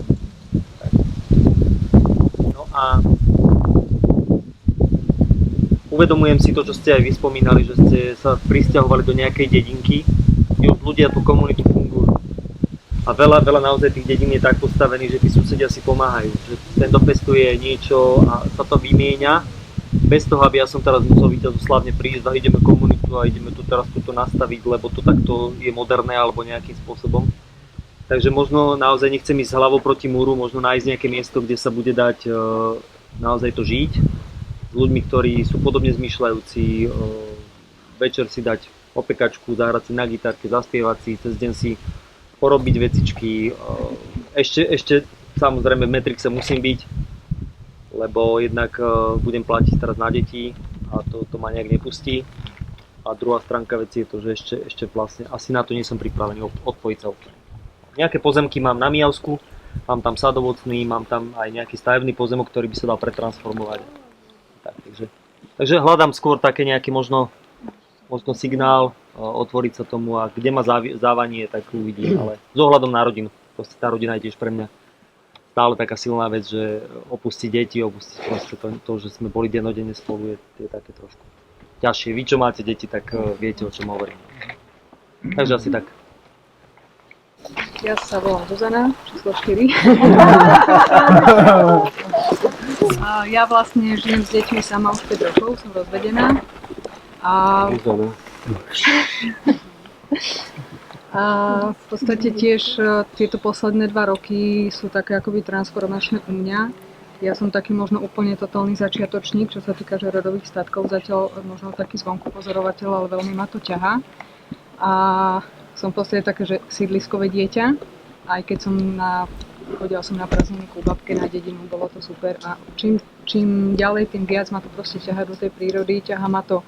tak. No a uvedomujem si to, čo ste aj vy spomínali, že ste sa prisťahovali do nejakej dedinky, kde už ľudia tú komunitu fungujú. A veľa naozaj tých dedín je tak postavených, že tí susedia si pomáhajú, že ten dopestuje niečo a sa to vymieňa. Bez toho, aby ja som teraz musel víťazoslavne prísť a ideme komunitu a ideme tu teraz toto nastaviť, lebo to takto je moderné alebo nejakým spôsobom. Takže možno naozaj nechcem ísť hlavou proti múru, možno nájsť nejaké miesto, kde sa bude dať naozaj to žiť, ľuďmi, ktorí sú podobne zmýšľajúci, večer si dať opekačku, zahrať si na gitárke, zaspievať si, cez deň si porobiť vecičky. Ešte samozrejme v Matrixe musím byť, lebo jednak budem platiť teraz na deti a to ma nejak nepustí. A druhá stránka veci je to, že ešte vlastne asi na to nie som pripravený odpojiť sa úplne. Nejaké pozemky mám na Mijavsku, mám tam sadovocný, mám tam aj nejaký stavebný pozemok, ktorý by sa dal pretransformovať. Takže hľadám skôr také nejaký možno signál, otvoriť sa tomu a kde ma závanie, tak uvidím, ale s ohľadom na rodinu. Proste tá rodina je tiež pre mňa stále taká silná vec, že opustiť deti, opustiť proste to, že sme boli dennodenne spolu, je také trošku ťažšie. Vy, čo máte deti, tak viete, o čom hovorím. Takže asi tak. Ja sa volám Zuzana, číslo 4. A ja vlastne žijem s deťmi sama už 5 rokov, som rozvedená. A v podstate tiež tieto posledné 2 roky sú také akoby transformačné u mňa. Ja som taký možno úplne totálny začiatočník, čo sa týka že rodových statkov, zatiaľ možno taký zvonku pozorovateľ, ale veľmi ma to ťahá. A som v podstate také, že sídliskové dieťa, aj keď chodila som na prázdniny ku babke na dedinu, bolo to super. A čím ďalej, tým viac ma to proste ťahá do tej prírody, ťahá ma to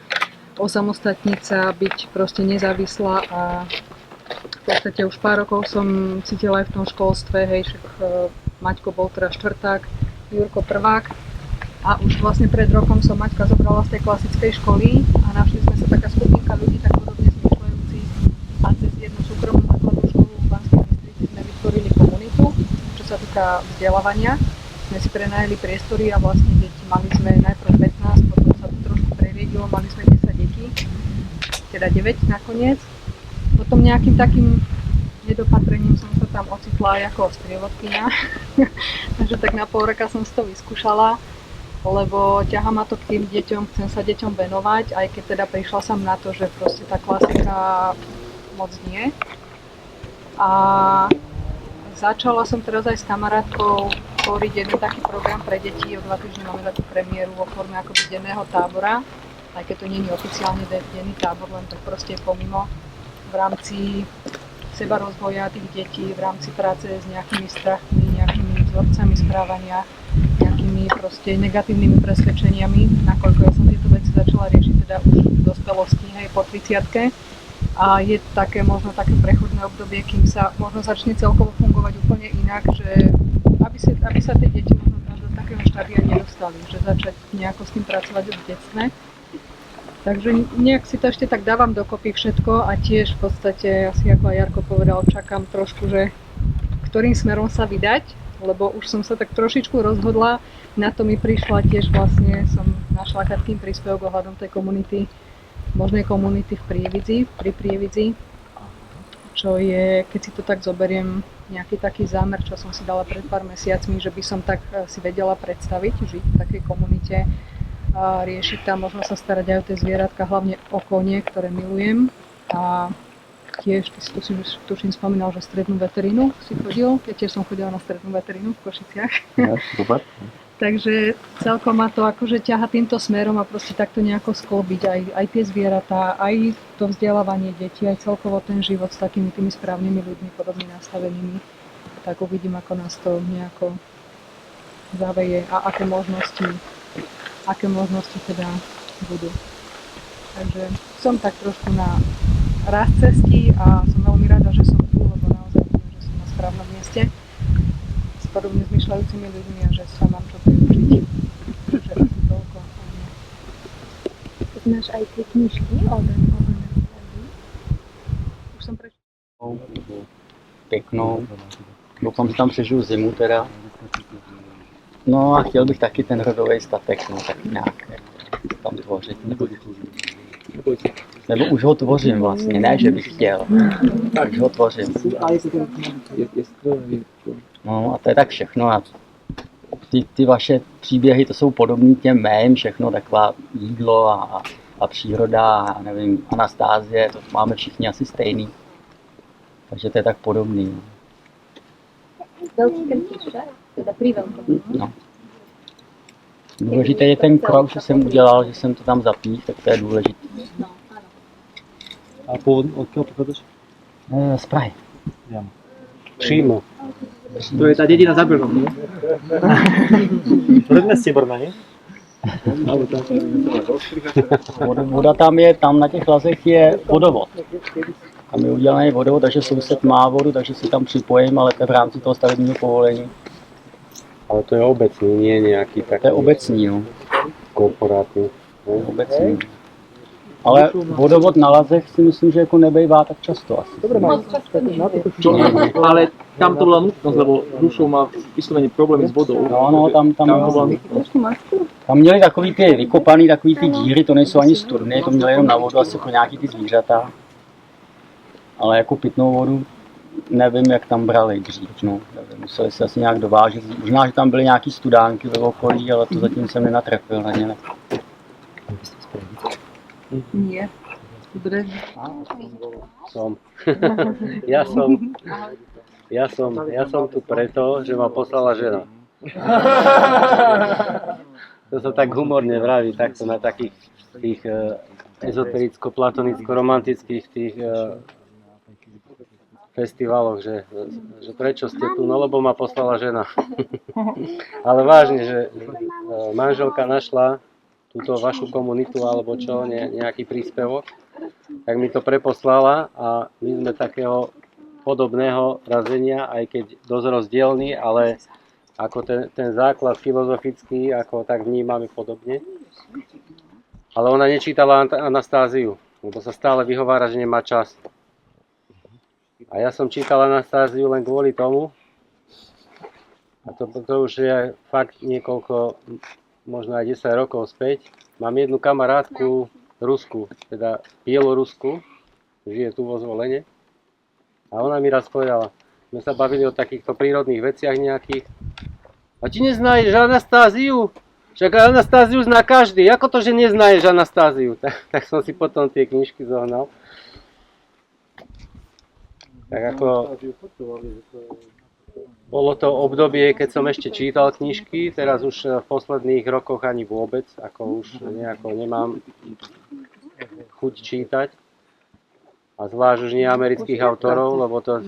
osamostatniť sa, byť proste nezávislá a v podstate už pár rokov som cítila aj v tom školstve, hej, však Maťko bol teraz štvrták, Jurko prvák a už vlastne pred rokom som Maťka zobrala z tej klasickej školy a našli sme sa taká skupinka ľudí tak podobne zmýšľajúcich a cez jednu súkromnú základnú školu v Banskej Bystrici sme vytvorili komunitu, čo sa týka vzdelávania. Sme si prenajali priestory a vlastne deti mali sme najprv 15, potom sa to trošku preriedilo, mali sme 10 detí, teda 9 nakoniec. Potom nejakým takým nedopatrením som sa tam ocitla aj ako sprievodkyňa, takže tak na pol roka som si to vyskúšala, lebo ťahá ma to k tým deťom, chcem sa deťom venovať, aj keď teda prišla som na to, že proste tá klasika moc nie. A začala som teraz aj s kamarátkou tvoriť jeden taký program pre deti, o 2 týždne máme takú premiéru vo forme akoby denného tábora, aj keď to nie je oficiálne denný tábor, len tak proste pomimo v rámci sebarozvoja tých detí, v rámci práce s nejakými strachmi, nejakými vzorcami správania, nejakými proste negatívnymi presvedčeniami, nakoľko ja som tieto veci začala riešiť teda už v dospelosti, hej, po 30-ke. A je také možno také prechodné obdobie, kým sa možno začne celkovo fungovať úplne inak, že aby sa tie deti možno až do takého štádia nedostali, že začať nejako s tým pracovať v detstve. Takže nejak si to ešte tak dávam dokopy všetko a tiež v podstate, asi ako aj Jarko povedal, čakám trošku, že ktorým smerom sa vydať, lebo už som sa tak trošičku rozhodla, na to mi prišla tiež vlastne, som našla takým príspevok ohľadom tej komunity, možnej komunity pri Prievidzi, čo je, keď si to tak zoberiem, nejaký taký zámer, čo som si dala pred pár mesiacmi, že by som tak si vedela predstaviť, žiť v takej komunite, a riešiť tam, možno sa starať aj o tie zvieratka, hlavne o konie, ktoré milujem. A tiež, ty si tuším spomínal, že strednú veterínu si chodil. Ja tiež som chodila na strednú veterínu v Košiciach. Ja, super. Takže celkom ma to akože ťaha týmto smerom a proste takto nejako sklbiť aj tie zvieratá, aj to vzdelávanie detí, aj celkovo ten život s takými tými správnymi ľuďmi, podobne nastavenými. Tak uvidím, ako nás to nejako zaveje a aké možnosti teda budú. Takže som tak trošku na rast cestí a som veľmi rada, že som tu, lebo naozaj vidím, že som na správnom mieste s podobne zmyšľajúcimi ľuďmi a že sa mám čo priučiť. Takže asi toľko. Znáš aj tie knižky o Už som prečítala. Pěknou. Doufám, že tam přežiju zimu teda. No a chtěl bych taky ten rodový statek, no tak nějak tam tvořit. Nebo už ho tvořím vlastně, ne že bych chtěl, už ho tvořím. No a to je tak všechno a ty vaše příběhy, to jsou podobné těm mým, všechno taková jídlo a příroda a nevím, Anastázie, to máme všichni asi stejný. Takže to je tak podobný. Veľký ten píše, teda pri veľkom. No. Důležitý je ten krok, že jsem udělal, že jsem to tam zapíš, tak to je důležité. A odkiaľ pochádzaš? Z Prahy. Přímo. To je tá dedina za Brnom, nie? Predmestie Brna, nie? Voda tam je, tam na těch lazech je vodovod. Tam je udělaný vodovod, takže soused má vodu, takže si tam připojím, ale to je v rámci toho stavebního povolení. Ale to je obecný, nie nejaký taký... To je obecní, no. Korporátny. Obecní. Ale vodovod na lazech si myslím, že jako nebejvá tak často asi. Dobre, ale tam to bola nutnosť, lebo Hrušov má vyslovene problémy s vodou. No, tam to bola nutnosť. Tam měli takový ty vykopaný, takový ty díry, to nejsou ani studny, to měli jenom na vodu asi pro nějaký ty zvířata. Ale jako pitnou vodu nevím, jak tam brali dřív, no. Museli se asi nějak dovážet. Možná, že tam byly nějaký studánky ve okolí, ale to zatím jsem nenatrefil na ně. Nie. Som. Ja som tu preto, že ma poslala žena. To sa tak humorne vraví, takto na takých tých ezotericko-platonicko-romantických tých festivaloch, že prečo ste tu, no lebo ma poslala žena. Ale vážne, že manželka našla túto vašu komunitu alebo čo, nejaký príspevok, tak mi to preposlala a my sme takého podobného razenia, aj keď dosť rozdielný, ale ako ten základ filozofický, ako tak vnímame podobne. Ale ona nečítala Anastáziu, lebo sa stále vyhovára, že nemá čas. A ja som čítal Anastáziu len kvôli tomu, a to už je fakt niekoľko, možno aj 10 rokov späť. Mám jednu kamarátku Rusku, teda Bielorusku, žije tu vo Zvolene. A ona mi raz povedala, sme sa bavili o takýchto prírodných veciach nejakých. A ti neznáš Anastáziu? Však Anastáziu zná každý. Ako to, že neznáš Anastáziu? Tak som si potom tie knižky zohnal. Tak ako... Bolo to obdobie, keď som ešte čítal knižky, teraz už v posledných rokoch ani vôbec, ako už nejako nemám chuť čítať. A zvlášť už nie amerických autorov, lebo to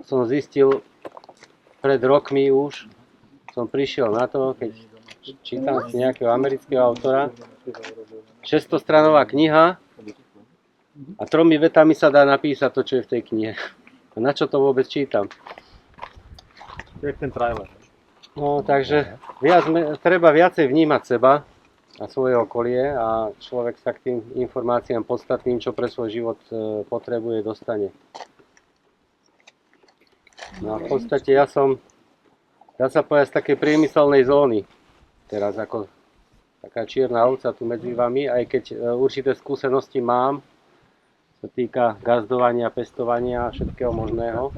som zistil pred rokmi už, som prišiel na to, keď čítam si nejakého amerického autora, 600-stranová kniha a 3 vetami sa dá napísať to, čo je v tej knihe. A na čo to vôbec čítam? To je ten trailer. No, takže treba viacej vnímať seba a svoje okolie a človek sa k tým informáciám podstatným, čo pre svoj život potrebuje, dostane. No a v podstate ja sa povedať z takej priemyselnej zóny. Teraz ako taká čierna ovca tu medzi vami, aj keď určité skúsenosti mám, sa týka gazdovania, pestovania a všetkého možného.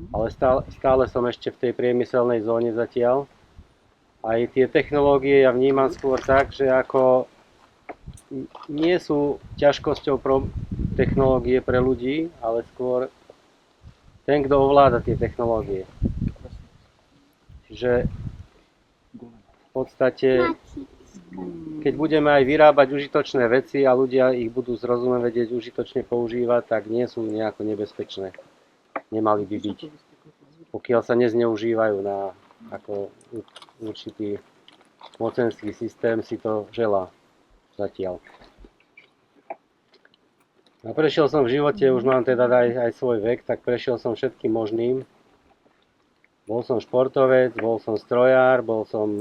Ale stále som ešte v tej priemyselnej zóne zatiaľ. Aj tie technológie ja vnímam skôr tak, že ako nie sú ťažkosťou technológie pre ľudí, ale skôr ten, kto ovláda tie technológie. Čiže v podstate keď budeme aj vyrábať užitočné veci a ľudia ich budú zrozume vedieť užitočne používať, tak nie sú nejako nebezpečné. Nemali by byť. Pokiaľ sa nezneužívajú na ako určitý mocenský systém si to želá zatiaľ. A prešiel som v živote, už mám teda aj svoj vek, tak prešiel som všetkým možným. Bol som športovec, bol som strojár, bol som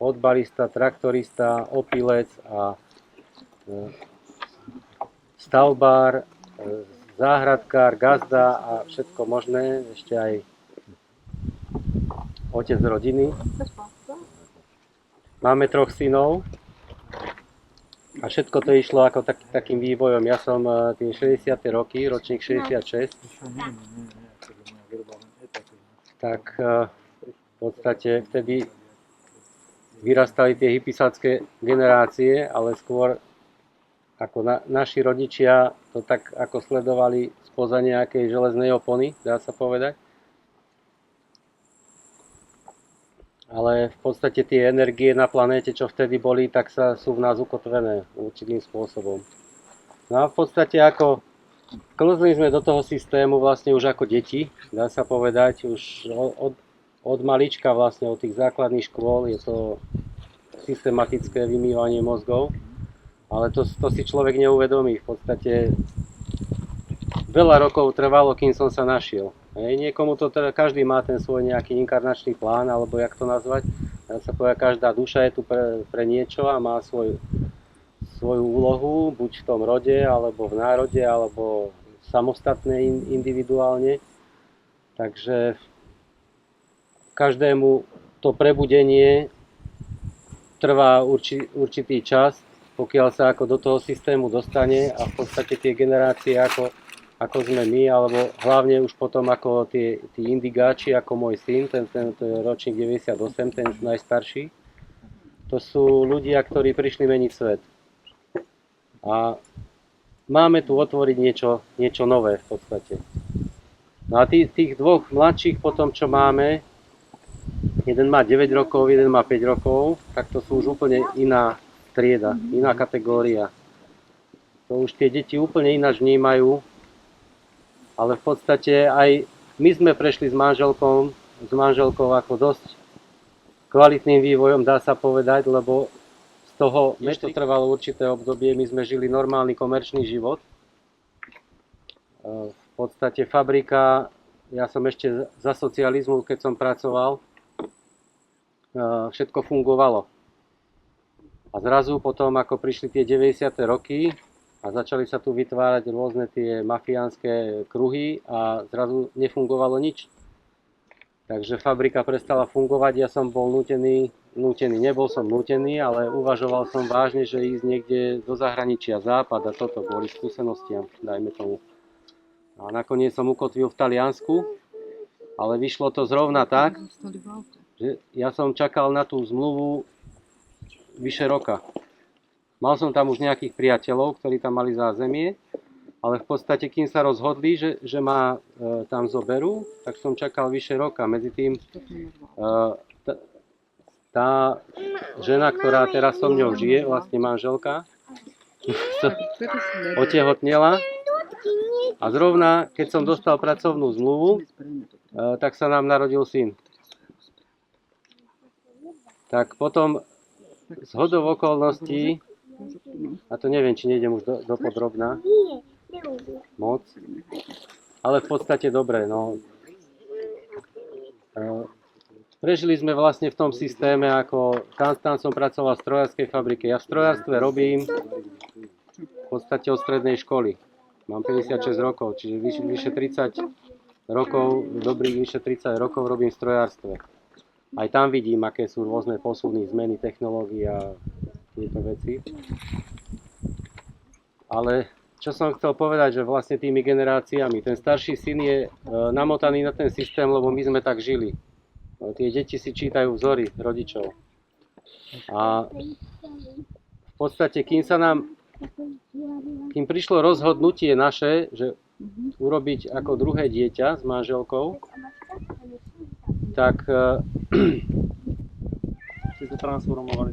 fotbalista, traktorista, opilec a stavbár, záhradkár, gazda a všetko možné, ešte aj otec rodiny. Máme 3 synov a všetko to išlo ako takým vývojom. Ja som tým 60. roky, ročník 66, tak v podstate vtedy vyrastali tie hippisácké generácie, ale skôr ako naši rodičia to tak ako sledovali spoza nejakej železnej opony, dá sa povedať. ale v podstate tie energie na planéte, čo vtedy boli, tak sú v nás ukotvené určitým spôsobom. No a v podstate ako klzli sme do toho systému vlastne už ako deti, dá sa povedať, už od malička vlastne, od tých základných škôl je to systematické vymývanie mozgov, ale to si človek neuvedomí. V podstate veľa rokov trvalo, kým som sa našiel. Niekomu to teda, každý má ten svoj nejaký inkarnačný plán, alebo jak to nazvať. Dá sa povedať, každá duša je tu pre niečo a má svoju úlohu, buď v tom rode, alebo v národe, alebo samostatné individuálne. Takže každému to prebudenie trvá určitý čas, pokiaľ sa ako do toho systému dostane a v podstate tie generácie ako sme my, alebo hlavne už potom ako tí indigáči, ako môj syn, ten je ročník 98, ten najstarší, to sú ľudia, ktorí prišli meniť svet. A máme tu otvoriť niečo nové v podstate. No a tých dvoch mladších potom, čo máme, jeden má 9 rokov, jeden má 5 rokov, tak to sú už úplne iná trieda, iná kategória. To už tie deti úplne ináč vnímajú, ale v podstate aj my sme prešli s manželkou ako dosť kvalitným vývojom, dá sa povedať, lebo z toho, než to trvalo určité obdobie, my sme žili normálny komerčný život. V podstate fabrika, ja som ešte za socializmu, keď som pracoval, všetko fungovalo. A zrazu potom, ako prišli tie 90. roky a začali sa tu vytvárať rôzne tie mafiánske kruhy a zrazu nefungovalo nič. Takže fabrika prestala fungovať, ja som bol nútený, nebol som nútený, ale uvažoval som vážne, že ísť niekde do zahraničia, západ a toto, kvôli skúsenostiam, dajme tomu. A nakoniec som ukotvil v Taliansku, ale vyšlo to zrovna tak, že ja som čakal na tú zmluvu vyše roka. Mal som tam už nejakých priateľov, ktorí tam mali zázemie, ale v podstate, kým sa rozhodli, že ma tam zoberú, tak som čakal vyše roka. Medzi tým tá žena, ktorá teraz so mňou žije, vlastne manželka, otehotnela a zrovna, keď som dostal pracovnú zmluvu, tak sa nám narodil syn. Tak potom zhodou okolností, a to neviem, či nejdem už do podrobná, moc, ale v podstate dobre, no. Prežili sme vlastne v tom systéme, ako tam som pracoval v strojárskej fabrike. Ja v strojárstve robím v podstate od strednej školy. Mám 56 rokov, čiže vyše 30 rokov, dobrých vyše 30 rokov robím v strojárstve. Aj tam vidím, aké sú rôzne posuny, zmeny technológií a tieto veci. Ale čo som chcel povedať, že vlastne tými generáciami, ten starší syn je namotaný na ten systém, lebo my sme tak žili. Tie deti si čítajú vzory rodičov. A v podstate, kým prišlo rozhodnutie naše, že urobiť ako druhé dieťa s manželkou, tak si to transformovali.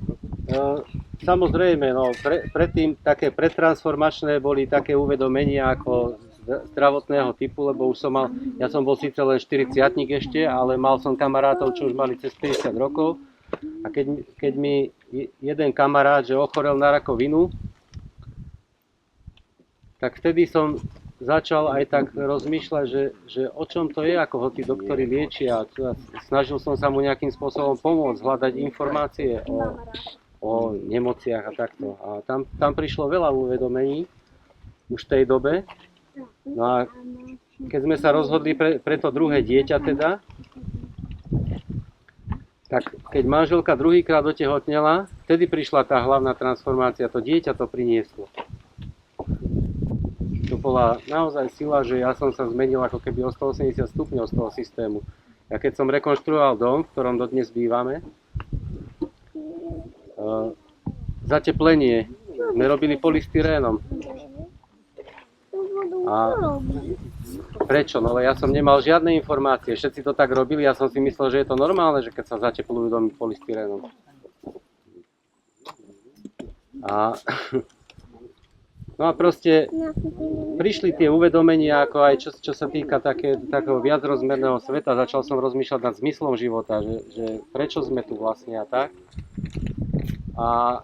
Samozrejme, no, predtým také pretransformačné boli také uvedomenia ako zdravotného typu, lebo už ja som bol síce len 40-tník ešte, ale mal som kamarátov, čo už mali cez 50 rokov. A keď mi jeden kamarát, že ochorel na rakovinu, tak vtedy som začal aj tak rozmýšľať, že o čom to je, ako ho tí doktori liečia. Snažil som sa mu nejakým spôsobom pomôcť, hľadať informácie o nemociach a takto. A tam prišlo veľa uvedomení už v tej dobe. No a keď sme sa rozhodli pre to druhé dieťa teda, tak keď manželka druhýkrát otehotnela, vtedy prišla tá hlavná transformácia, to dieťa to prinieslo. To bola naozaj sila, že ja som sa zmenil ako keby o 180 stupňov z toho systému. Ja keď som rekonštruoval dom, v ktorom dodnes bývame, zateplenie sme robili polystyrénom. A Prečo? No ja som nemal žiadne informácie, všetci to tak robili, ja som si myslel, že je to normálne, že keď sa zateplujú domy polystyrénom. No a proste prišli tie uvedomenia, ako aj čo sa týka takého viacrozmerného sveta, začal som rozmýšľať nad zmyslom života, že prečo sme tu vlastne a tak. A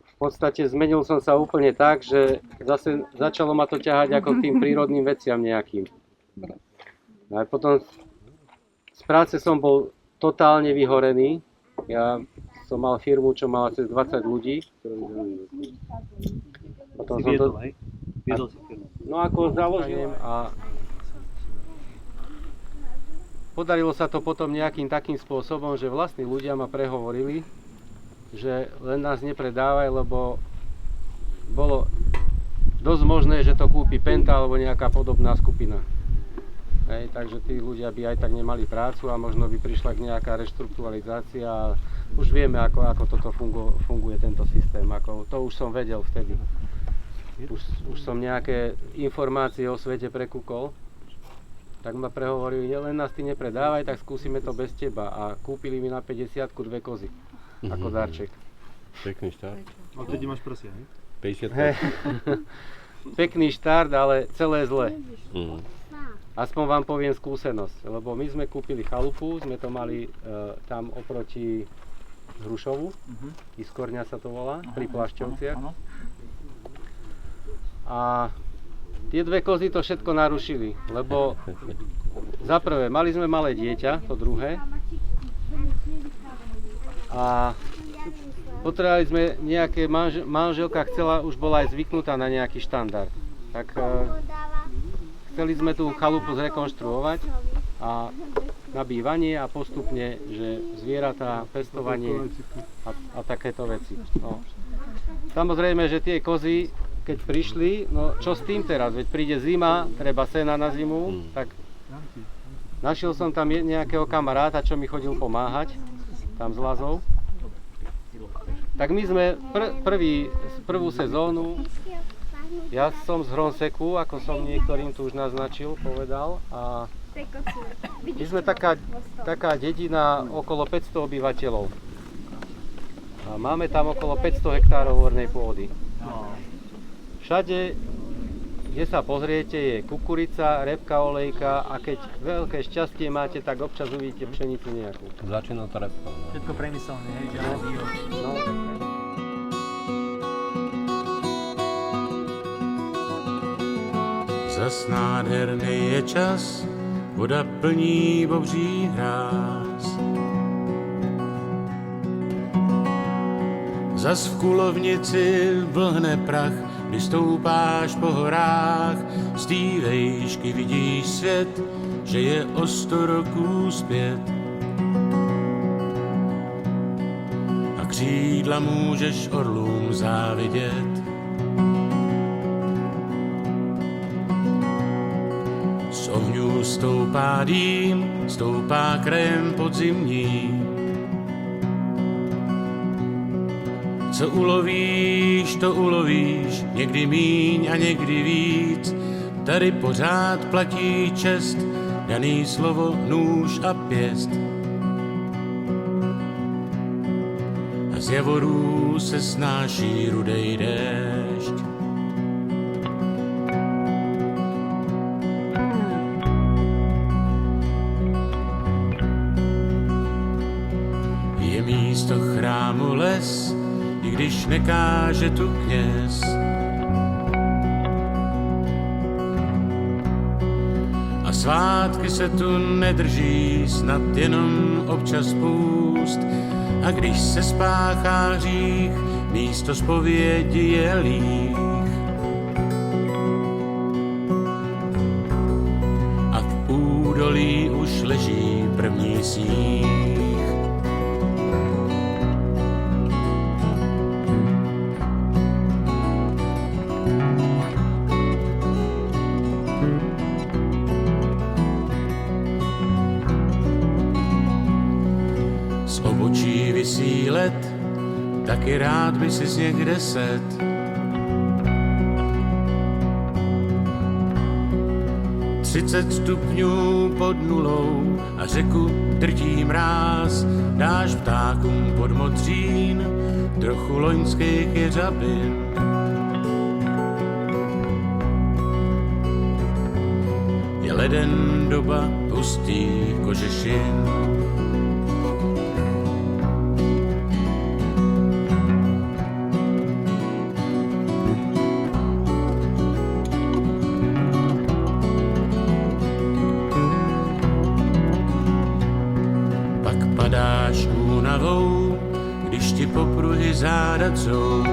v podstate zmenil som sa úplne tak, že zase začalo ma to ťahať ako k tým prírodným veciam nejakým. A potom z práce som bol totálne vyhorený. Ja som mal firmu, čo mala cez 20 ľudí. Potom som to... No ako založím a podarilo sa to potom nejakým takým spôsobom, že vlastní ľudia ma prehovorili, že len nás nepredávaj, lebo bolo dosť možné, že to kúpi Penta alebo nejaká podobná skupina. Hej, takže tí ľudia by aj tak nemali prácu a možno by prišla k nejaká reštrukturalizácia. Už vieme, ako toto funguje tento systém. To už som vedel vtedy. Už som nejaké informácie o svete prekúkol. Tak ma prehovorili, len nás ty nepredávaj, tak skúsime to bez teba. A kúpili mi na 50-ku 2 kozy. Ako darček. Pekný štart. A vtedy máš prsia, hej? 50. Pekný štart, ale celé zle. Aspoň vám poviem skúsenosť, lebo my sme kúpili chalupu, sme to mali tam oproti Hrušovu, Iskorňa sa to volá, pri Plašťovciach. A tie 2 kozy to všetko narušili, lebo za prvé, mali sme malé dieťa, to druhé, a potrebovali sme nejaké, manželka už bola aj zvyknutá na nejaký štandard. Tak chceli sme tú chalupu zrekonštruovať a na bývanie a postupne, že zvieratá, pestovanie a takéto veci. No. Samozrejme, že tie kozy, keď prišli, no čo s tým teraz? Veď príde zima, treba sena na zimu, tak našiel som tam nejakého kamaráta, čo mi chodil pomáhať, tam s Lazou. Tak my sme prvú sezónu, ja som z Hronseku, ako som niektorým tu už naznačil, povedal, a my sme taká dedina okolo 500 obyvateľov. A máme tam okolo 500 hektárov ornej pôdy. Všade, kde sa pozriete, je kukurica, repka, olejka a keď veľké šťastie máte, tak občas uvidíte pšenicu nejakú. Začína to repka. Všetko premyslené, hej, že no. Zas nádherný je čas, voda plní bobří hráz. Zas v kulovnici vlhne prach, když stoupáš po horách, z té vejšky vidíš svět, že je o 100 roků zpět. A křídla můžeš orlům závidět. Z ohňů stoupá dým, stoupá krajem podzimní. Co ulovíš, to ulovíš, někdy míň a někdy víc. Tady pořád platí čest, daný slovo, nůž a pěst. A z javorů se snáší rudej déšť. Je místo chrámu les, i když nekáže tu kněz. A svátky se tu nedrží, snad jenom občas půst. A když se spáchá hřích, místo zpovědi je líh. A v údolí už leží první sníh. Visí let, taky rád by si někde set. 30 stupňů pod nulou a řeku drtí mráz, dáš ptákům pod modřín, trochu loňských jeřabin. Je leden doba hustých kožešin. Padáš únavou, když ti popruhy záda dřou.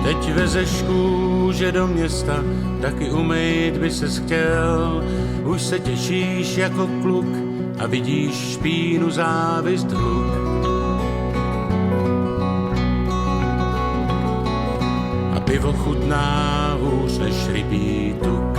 Teď vezeš kůže do města, taky umejt by ses chtěl. Už se těšíš jako kluk a vidíš špínu, závist, hluk. A pivo chutná hůř než rybí tuk.